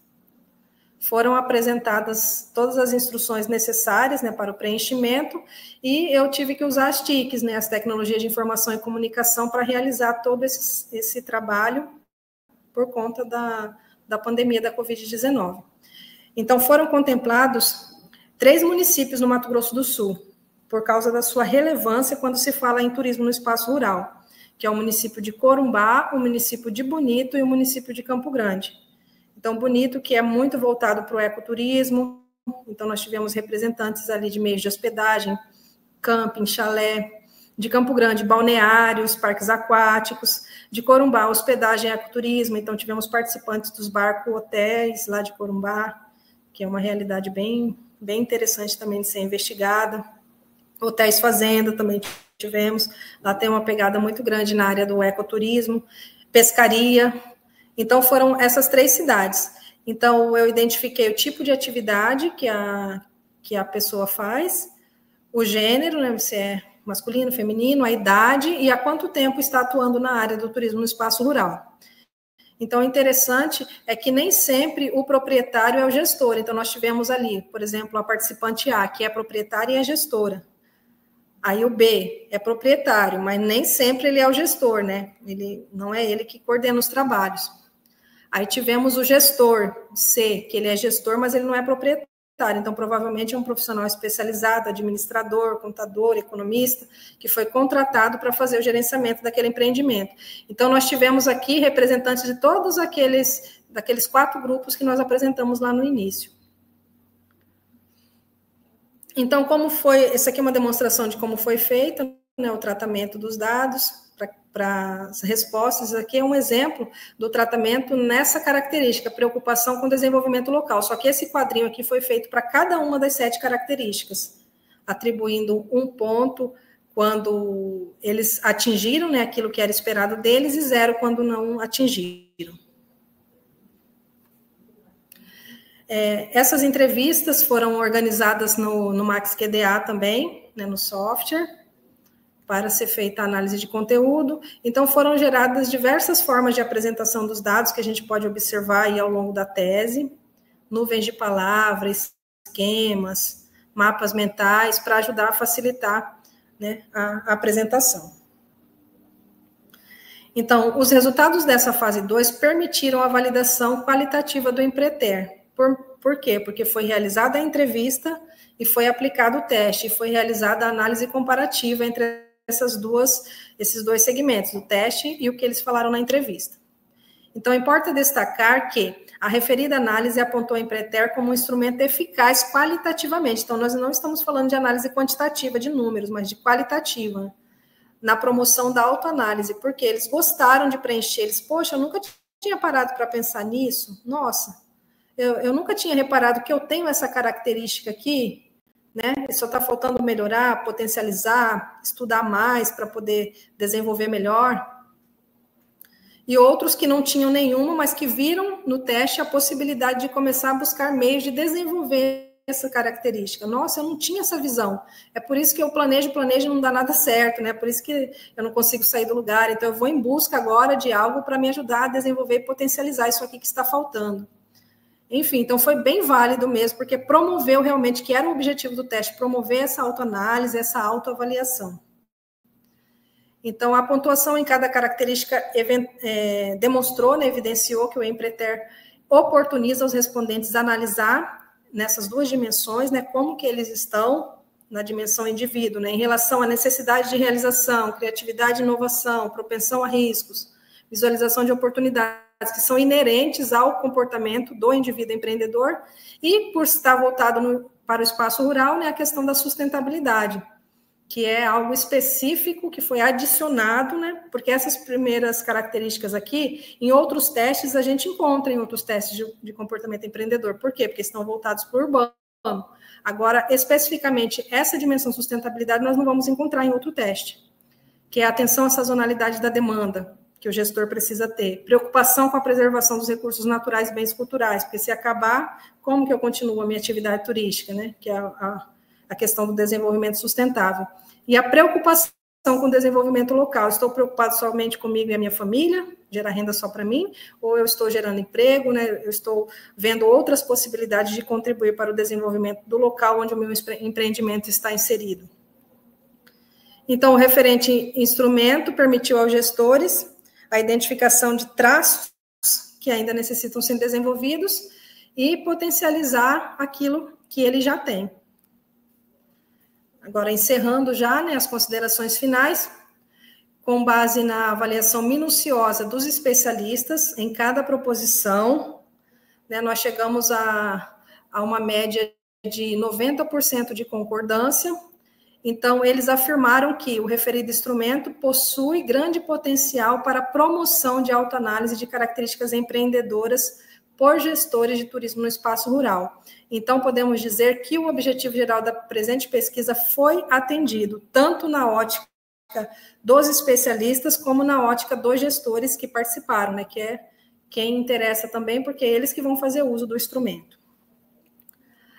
Foram apresentadas todas as instruções necessárias, né, para o preenchimento, e eu tive que usar as TICs, né, as tecnologias de informação e comunicação, para realizar todo esse trabalho por conta da pandemia da Covid-19. Então, foram contemplados 3 municípios no Mato Grosso do Sul, por causa da sua relevância quando se fala em turismo no espaço rural, que é o município de Corumbá, o município de Bonito e o município de Campo Grande. Então, Bonito, que é muito voltado para o ecoturismo, então nós tivemos representantes ali de meios de hospedagem, camping, chalé, de Campo Grande, balneários, parques aquáticos, de Corumbá, hospedagem e ecoturismo, então tivemos participantes dos barcos hotéis lá de Corumbá, que é uma realidade bem interessante também de ser investigada. Hotéis fazenda também tivemos, lá tem uma pegada muito grande na área do ecoturismo, pescaria. Então, foram essas 3 cidades. Então, eu identifiquei o tipo de atividade que a pessoa faz, o gênero, né, se é masculino, feminino, a idade e há quanto tempo está atuando na área do turismo no espaço rural. Então, o interessante é que nem sempre o proprietário é o gestor. Então, nós tivemos ali, por exemplo, a participante A, que é proprietária e é gestora. Aí o B é proprietário, mas nem sempre ele é o gestor, né? Não é ele que coordena os trabalhos. Aí tivemos o gestor C, que ele é gestor, mas ele não é proprietário. Então, provavelmente é um profissional especializado, administrador, contador, economista, que foi contratado para fazer o gerenciamento daquele empreendimento. Então, nós tivemos aqui representantes de todos daqueles 4 grupos que nós apresentamos lá no início. Então, como foi... Essa aqui é uma demonstração de como foi feito, né, o tratamento dos dados para as respostas. Aqui é um exemplo do tratamento nessa característica, preocupação com o desenvolvimento local. Só que esse quadrinho aqui foi feito para cada uma das 7 características, atribuindo 1 ponto quando eles atingiram, né, aquilo que era esperado deles, e 0 quando não atingiram. Essas entrevistas foram organizadas no MaxQDA também, né, no software, para ser feita a análise de conteúdo. Então, foram geradas diversas formas de apresentação dos dados que a gente pode observar aí ao longo da tese, nuvens de palavras, esquemas, mapas mentais, para ajudar a facilitar né, a apresentação. Então, os resultados dessa fase 2 permitiram a validação qualitativa do Empreter. Por quê? Porque foi realizada a entrevista e foi aplicado o teste, e foi realizada a análise comparativa entre esses dois segmentos, o teste e o que eles falaram na entrevista. Então, importa destacar que a referida análise apontou a Empreter como um instrumento eficaz qualitativamente. Então, nós não estamos falando de análise quantitativa de números, mas de qualitativa, na promoção da autoanálise, porque eles gostaram de preencher. Eles, poxa, eu nunca tinha parado para pensar nisso. Nossa, eu nunca tinha reparado que eu tenho essa característica aqui, né? Só está faltando melhorar, potencializar, estudar mais para poder desenvolver melhor. E outros que não tinham nenhuma, mas que viram no teste a possibilidade de começar a buscar meios de desenvolver essa característica. Nossa, eu não tinha essa visão. É por isso que eu planejo e não dá nada certo, né? É por isso que eu não consigo sair do lugar. Então, eu vou em busca agora de algo para me ajudar a desenvolver e potencializar isso aqui que está faltando. Enfim, então foi bem válido mesmo, porque promoveu realmente, que era o objetivo do teste, promover essa autoanálise, essa autoavaliação. Então, a pontuação em cada característica demonstrou, né, evidenciou que o Empreter oportuniza os respondentes a analisar nessas duas dimensões, né, como que eles estão na dimensão indivíduo, né, em relação à necessidade de realização, criatividade e inovação, propensão a riscos, visualização de oportunidades que são inerentes ao comportamento do indivíduo empreendedor e, por estar voltado para o espaço rural, né, a questão da sustentabilidade, que é algo específico que foi adicionado, né? Porque essas primeiras características aqui, em outros testes, a gente encontra em outros testes de comportamento empreendedor. Por quê? Porque estão voltados para o urbano. Agora, especificamente, essa dimensão sustentabilidade nós não vamos encontrar em outro teste, que é a atenção à sazonalidade da demanda, que o gestor precisa ter. Preocupação com a preservação dos recursos naturais e bens culturais, porque se acabar, como que eu continuo a minha atividade turística, né? Que é a questão do desenvolvimento sustentável. E a preocupação com o desenvolvimento local. Estou preocupado somente comigo e a minha família, gerar renda só para mim, ou eu estou gerando emprego, né? Eu estou vendo outras possibilidades de contribuir para o desenvolvimento do local onde o meu empreendimento está inserido. Então, o referente instrumento permitiu aos gestores a identificação de traços que ainda necessitam ser desenvolvidos e potencializar aquilo que ele já tem. Agora, encerrando já, né, as considerações finais, com base na avaliação minuciosa dos especialistas em cada proposição, né, nós chegamos a uma média de 90% de concordância. Então, eles afirmaram que o referido instrumento possui grande potencial para a promoção de autoanálise de características empreendedoras por gestores de turismo no espaço rural. Então, podemos dizer que o objetivo geral da presente pesquisa foi atendido, tanto na ótica dos especialistas, como na ótica dos gestores que participaram, né, que é quem interessa também, porque é eles que vão fazer uso do instrumento.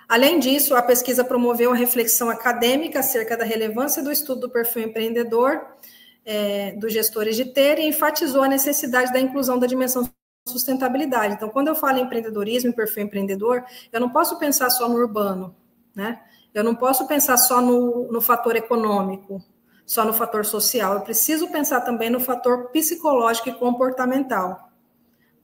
Além disso, a pesquisa promoveu a reflexão acadêmica acerca da relevância do estudo do perfil empreendedor dos gestores de TER e enfatizou a necessidade da inclusão da dimensão sustentabilidade. Então, quando eu falo em empreendedorismo e perfil empreendedor, eu não posso pensar só no urbano, né? Eu não posso pensar só no fator econômico, só no fator social. Eu preciso pensar também no fator psicológico e comportamental,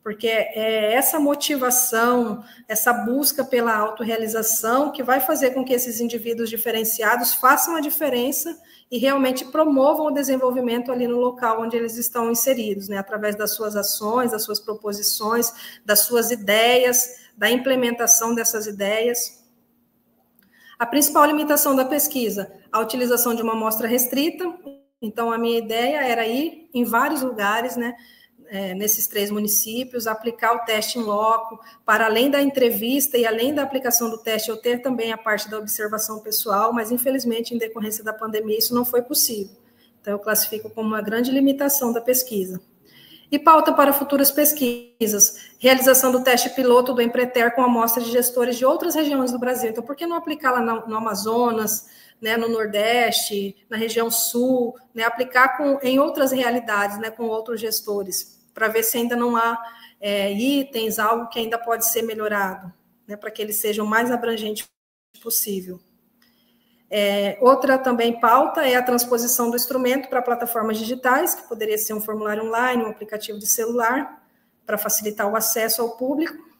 porque é essa motivação, essa busca pela autorrealização que vai fazer com que esses indivíduos diferenciados façam a diferença e realmente promovam o desenvolvimento ali no local onde eles estão inseridos, né, através das suas ações, das suas proposições, das suas ideias, da implementação dessas ideias. A principal limitação da pesquisa, a utilização de uma amostra restrita. Então, a minha ideia era ir em vários lugares, né, nesses 3 municípios, aplicar o teste em loco, para além da entrevista e além da aplicação do teste, eu ter também a parte da observação pessoal, mas infelizmente, em decorrência da pandemia, isso não foi possível. Então, eu classifico como uma grande limitação da pesquisa. E pauta para futuras pesquisas, realização do teste piloto do Empreter com amostra de gestores de outras regiões do Brasil. Então, por que não aplicar lá no Amazonas, né, no Nordeste, na região Sul, né, aplicar em outras realidades, né, com outros gestores, para ver se ainda não há itens, algo que ainda pode ser melhorado, né, para que eles sejam o mais abrangente possível. Outra também pauta é a transposição do instrumento para plataformas digitais, que poderia ser um formulário online, um aplicativo de celular, para facilitar o acesso ao público.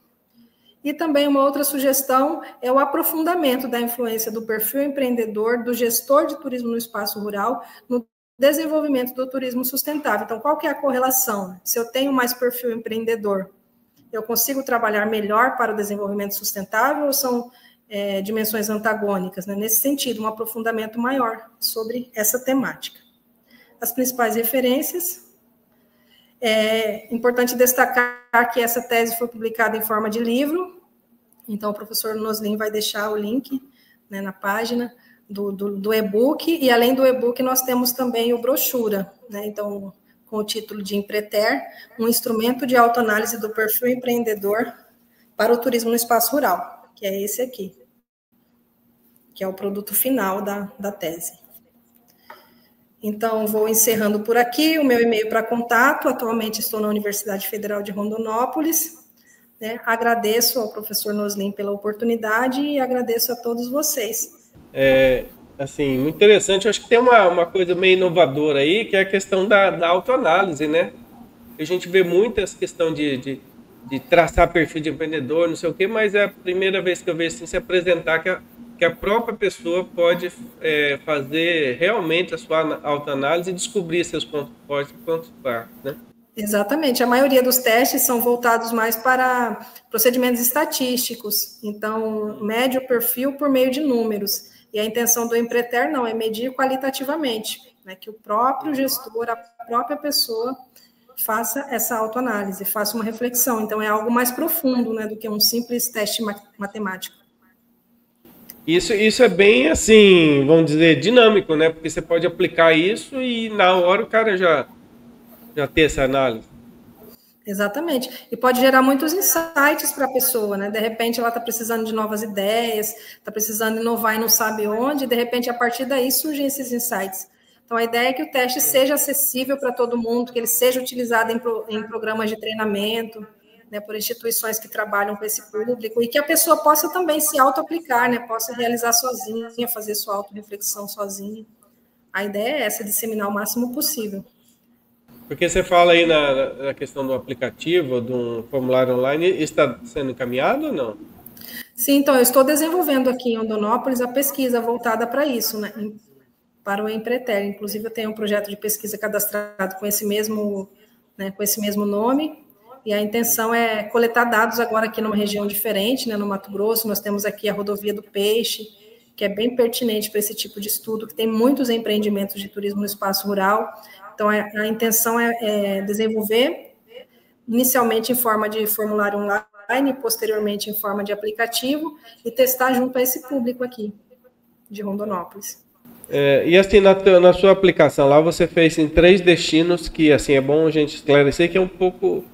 E também uma outra sugestão é o aprofundamento da influência do perfil empreendedor, do gestor de turismo no espaço rural, no desenvolvimento do turismo sustentável. Então, qual que é a correlação? Se eu tenho mais perfil empreendedor, eu consigo trabalhar melhor para o desenvolvimento sustentável ou são dimensões antagônicas, né? Nesse sentido, um aprofundamento maior sobre essa temática. As principais referências. É importante destacar que essa tese foi publicada em forma de livro, então o professor Noslin vai deixar o link, né, na página do e-book, e além do e-book nós temos também o brochura, né, então com o título de Empreter, um instrumento de autoanálise do perfil empreendedor para o turismo no espaço rural, que é esse aqui, que é o produto final da tese. Então, vou encerrando por aqui o meu e-mail para contato. Atualmente estou na Universidade Federal de Rondonópolis. Né? Agradeço ao professor Noslin pela oportunidade e agradeço a todos vocês. Assim, muito interessante. Eu acho que tem uma coisa meio inovadora aí, que é a questão da autoanálise, né? A gente vê muito essa questão de traçar perfil de empreendedor, não sei o quê, mas é a primeira vez que eu vejo assim, se apresentar que a própria pessoa pode fazer realmente a sua autoanálise e descobrir seus pontos fortes e pontos fracos, né? Exatamente. A maioria dos testes são voltados mais para procedimentos estatísticos. Então, mede o perfil por meio de números. E a intenção do Empreter não é medir qualitativamente, né? Que o próprio gestor, a própria pessoa, faça essa autoanálise, faça uma reflexão. Então, é algo mais profundo, né, do que um simples teste matemático. Isso é bem, assim, vamos dizer, dinâmico, né? Porque você pode aplicar isso e na hora o cara já ter essa análise. Exatamente. E pode gerar muitos insights para a pessoa, né? De repente ela está precisando de novas ideias, está precisando inovar e não sabe onde, e de repente a partir daí surgem esses insights. Então a ideia é que o teste seja acessível para todo mundo, que ele seja utilizado em programas de treinamento, né, por instituições que trabalham com esse público, e que a pessoa possa também se auto-aplicar, né? Possa realizar sozinha, fazer sua auto-reflexão sozinha. A ideia é essa, disseminar o máximo possível. Porque você fala aí na questão do aplicativo, do formulário online, está sendo encaminhado ou não? Sim, então eu estou desenvolvendo aqui em Rondonópolis a pesquisa voltada para isso, né, para o Empreter. Inclusive eu tenho um projeto de pesquisa cadastrado com esse mesmo, né, com esse mesmo nome, e a intenção é coletar dados agora aqui numa região diferente, né, no Mato Grosso. Nós temos aqui a Rodovia do Peixe, que é bem pertinente para esse tipo de estudo, que tem muitos empreendimentos de turismo no espaço rural. Então, a intenção é desenvolver, inicialmente em forma de formulário online, posteriormente em forma de aplicativo, e testar junto a esse público aqui, de Rondonópolis. E assim, na sua aplicação lá, você fez em 3 destinos que, assim, é bom a gente esclarecer que é um pouco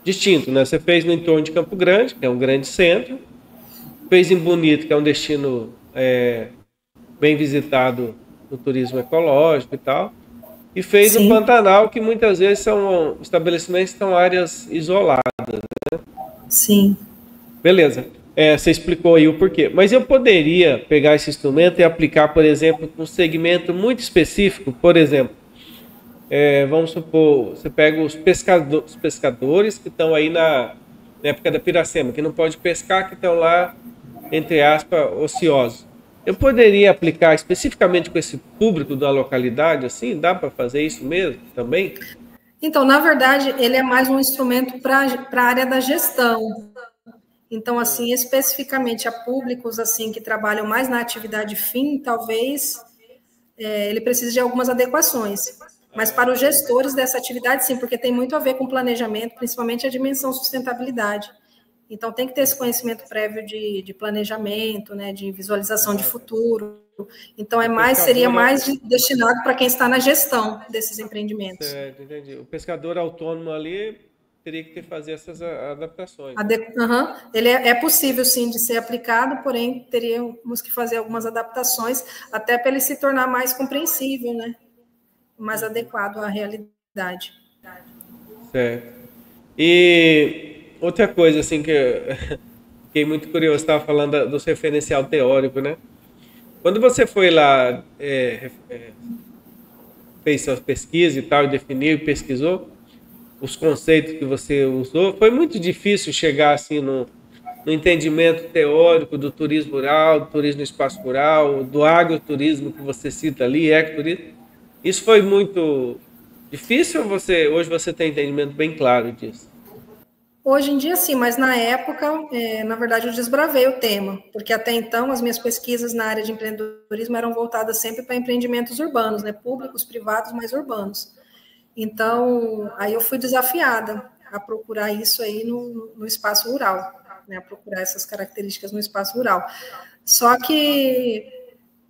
distinto, né? Você fez no entorno de Campo Grande, que é um grande centro, fez em Bonito, que é um destino bem visitado no turismo ecológico e tal, e fez no Pantanal, que muitas vezes são estabelecimentos que são áreas isoladas, né? Sim. Beleza. Você explicou aí o porquê. Mas eu poderia pegar esse instrumento e aplicar, por exemplo, para um segmento muito específico. Por exemplo, vamos supor, você pega os pescadores que estão aí na época da Piracema, que não pode pescar, que estão lá, entre aspas, ociosos. Eu poderia aplicar especificamente com esse público da localidade, assim? Dá para fazer isso mesmo também? Então, na verdade, ele é mais um instrumento para a área da gestão. Então, assim, especificamente a públicos assim que trabalham mais na atividade fim, talvez ele precise de algumas adequações. Mas para os gestores dessa atividade, sim, porque tem muito a ver com planejamento, principalmente a dimensão sustentabilidade. Então, tem que ter esse conhecimento prévio de planejamento, né, de visualização de futuro. Então, seria mais destinado para quem está na gestão desses empreendimentos. Certo, entendi. O pescador autônomo ali teria que fazer essas adaptações. Ele é possível, sim, de ser aplicado, porém, teríamos que fazer algumas adaptações, até para ele se tornar mais compreensível, né? Mais adequado à realidade. Certo. E outra coisa, assim, que eu fiquei muito curioso, estava falando do referencial teórico, né? Quando você foi lá, fez suas pesquisas e tal, e definiu e pesquisou os conceitos que você usou, foi muito difícil chegar assim no entendimento teórico do turismo rural, do turismo no espaço rural, do agroturismo que você cita ali, ecoturismo. Isso foi muito difícil ou hoje você tem entendimento bem claro disso? Hoje em dia, sim, mas na época, na verdade, eu desbravei o tema, porque até então as minhas pesquisas na área de empreendedorismo eram voltadas sempre para empreendimentos urbanos, né, públicos, privados, mas urbanos. Então, aí eu fui desafiada a procurar isso aí no espaço rural, né, a procurar essas características no espaço rural. Só que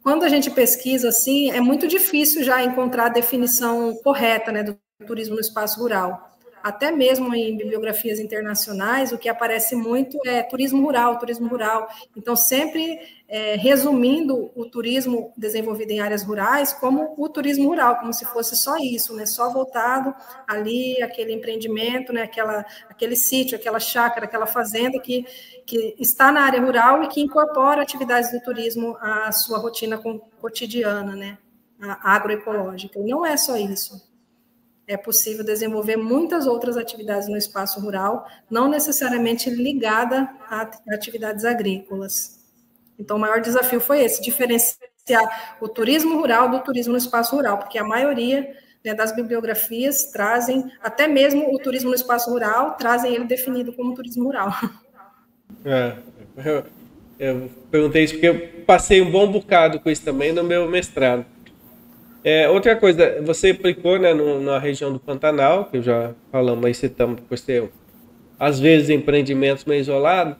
quando a gente pesquisa assim, é muito difícil já encontrar a definição correta, né, do turismo no espaço rural. Até mesmo em bibliografias internacionais, o que aparece muito é turismo rural, turismo rural. Então, sempre resumindo o turismo desenvolvido em áreas rurais como o turismo rural, como se fosse só isso, né? Só voltado ali, aquele empreendimento, né? Aquele sítio, aquela chácara, aquela fazenda que está na área rural e que incorpora atividades do turismo à sua rotina cotidiana, né? A agroecológica. E não é só isso. É possível desenvolver muitas outras atividades no espaço rural, não necessariamente ligada a atividades agrícolas. Então, o maior desafio foi esse, diferenciar o turismo rural do turismo no espaço rural, porque a maioria, né, das bibliografias trazem, até mesmo o turismo no espaço rural, trazem ele definido como turismo rural. Eu perguntei isso porque eu passei um bom bocado com isso também no meu mestrado. Outra coisa, você aplicou, né, na região do Pantanal, que já falamos aí, citamos por ser, às vezes, empreendimentos meio isolados.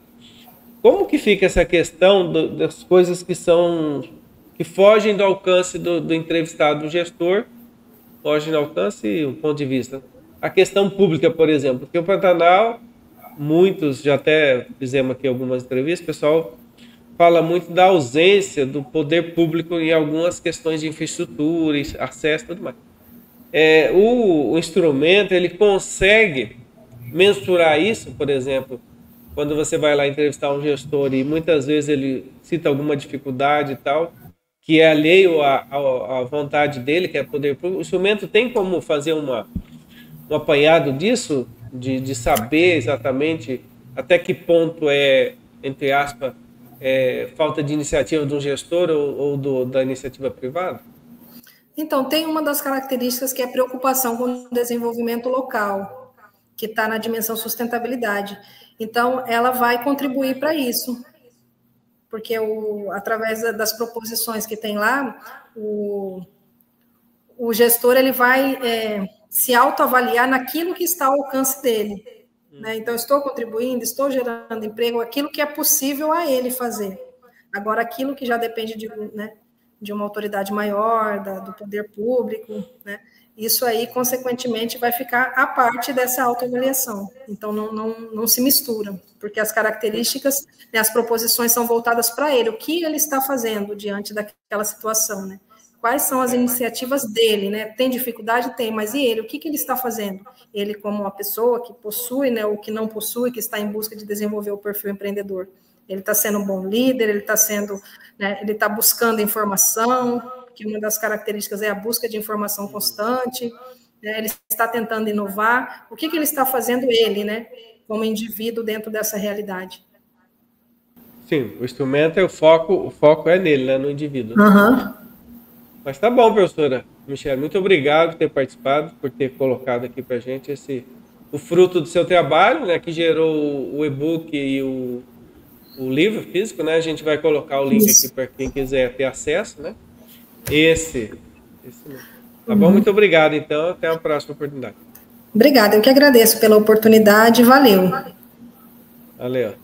Como que fica essa questão das coisas que fogem do alcance do entrevistado, do gestor, fogem do alcance do ponto de vista? A questão pública, por exemplo, porque o Pantanal, muitos, já até fizemos aqui algumas entrevistas, o pessoal fala muito da ausência do poder público em algumas questões de infraestrutura, acesso e tudo mais. O instrumento, ele consegue mensurar isso, por exemplo, quando você vai lá entrevistar um gestor e muitas vezes ele cita alguma dificuldade e tal, que é alheio à vontade dele, que é poder público, o instrumento tem como fazer um apanhado disso, de saber exatamente até que ponto entre aspas, falta de iniciativa de um gestor ou da iniciativa privada? Então, tem uma das características que é a preocupação com o desenvolvimento local, que está na dimensão sustentabilidade. Então, ela vai contribuir para isso, porque através das proposições que tem lá, o gestor ele vai se autoavaliar naquilo que está ao alcance dele. Né? Então, estou contribuindo, estou gerando emprego, aquilo que é possível a ele fazer. Agora, aquilo que já depende de uma autoridade maior, do poder público, né? Isso aí, consequentemente, vai ficar à parte dessa autoavaliação. Então, não se misturam, porque as características, né, as proposições são voltadas para ele, o que ele está fazendo diante daquela situação, né? Quais são as iniciativas dele, né? Tem dificuldade? Tem, mas e ele? O que ele está fazendo? Ele como uma pessoa que possui, né, ou que não possui, que está em busca de desenvolver o perfil empreendedor. Ele está sendo um bom líder, ele está sendo, né, ele está buscando informação, que uma das características é a busca de informação constante, né, ele está tentando inovar. O que ele está fazendo ele, né, como indivíduo dentro dessa realidade? Sim, o instrumento o foco é nele, né, no indivíduo. Uhum. Mas tá bom, professora Michele, muito obrigado por ter participado, por ter colocado aqui para a gente o fruto do seu trabalho, né, que gerou o e-book e o livro físico, né? A gente vai colocar o link aqui para quem quiser ter acesso, né? Esse mesmo. Tá bom? Muito obrigado, então. Até a próxima oportunidade. Obrigada, eu que agradeço pela oportunidade. Valeu. Valeu.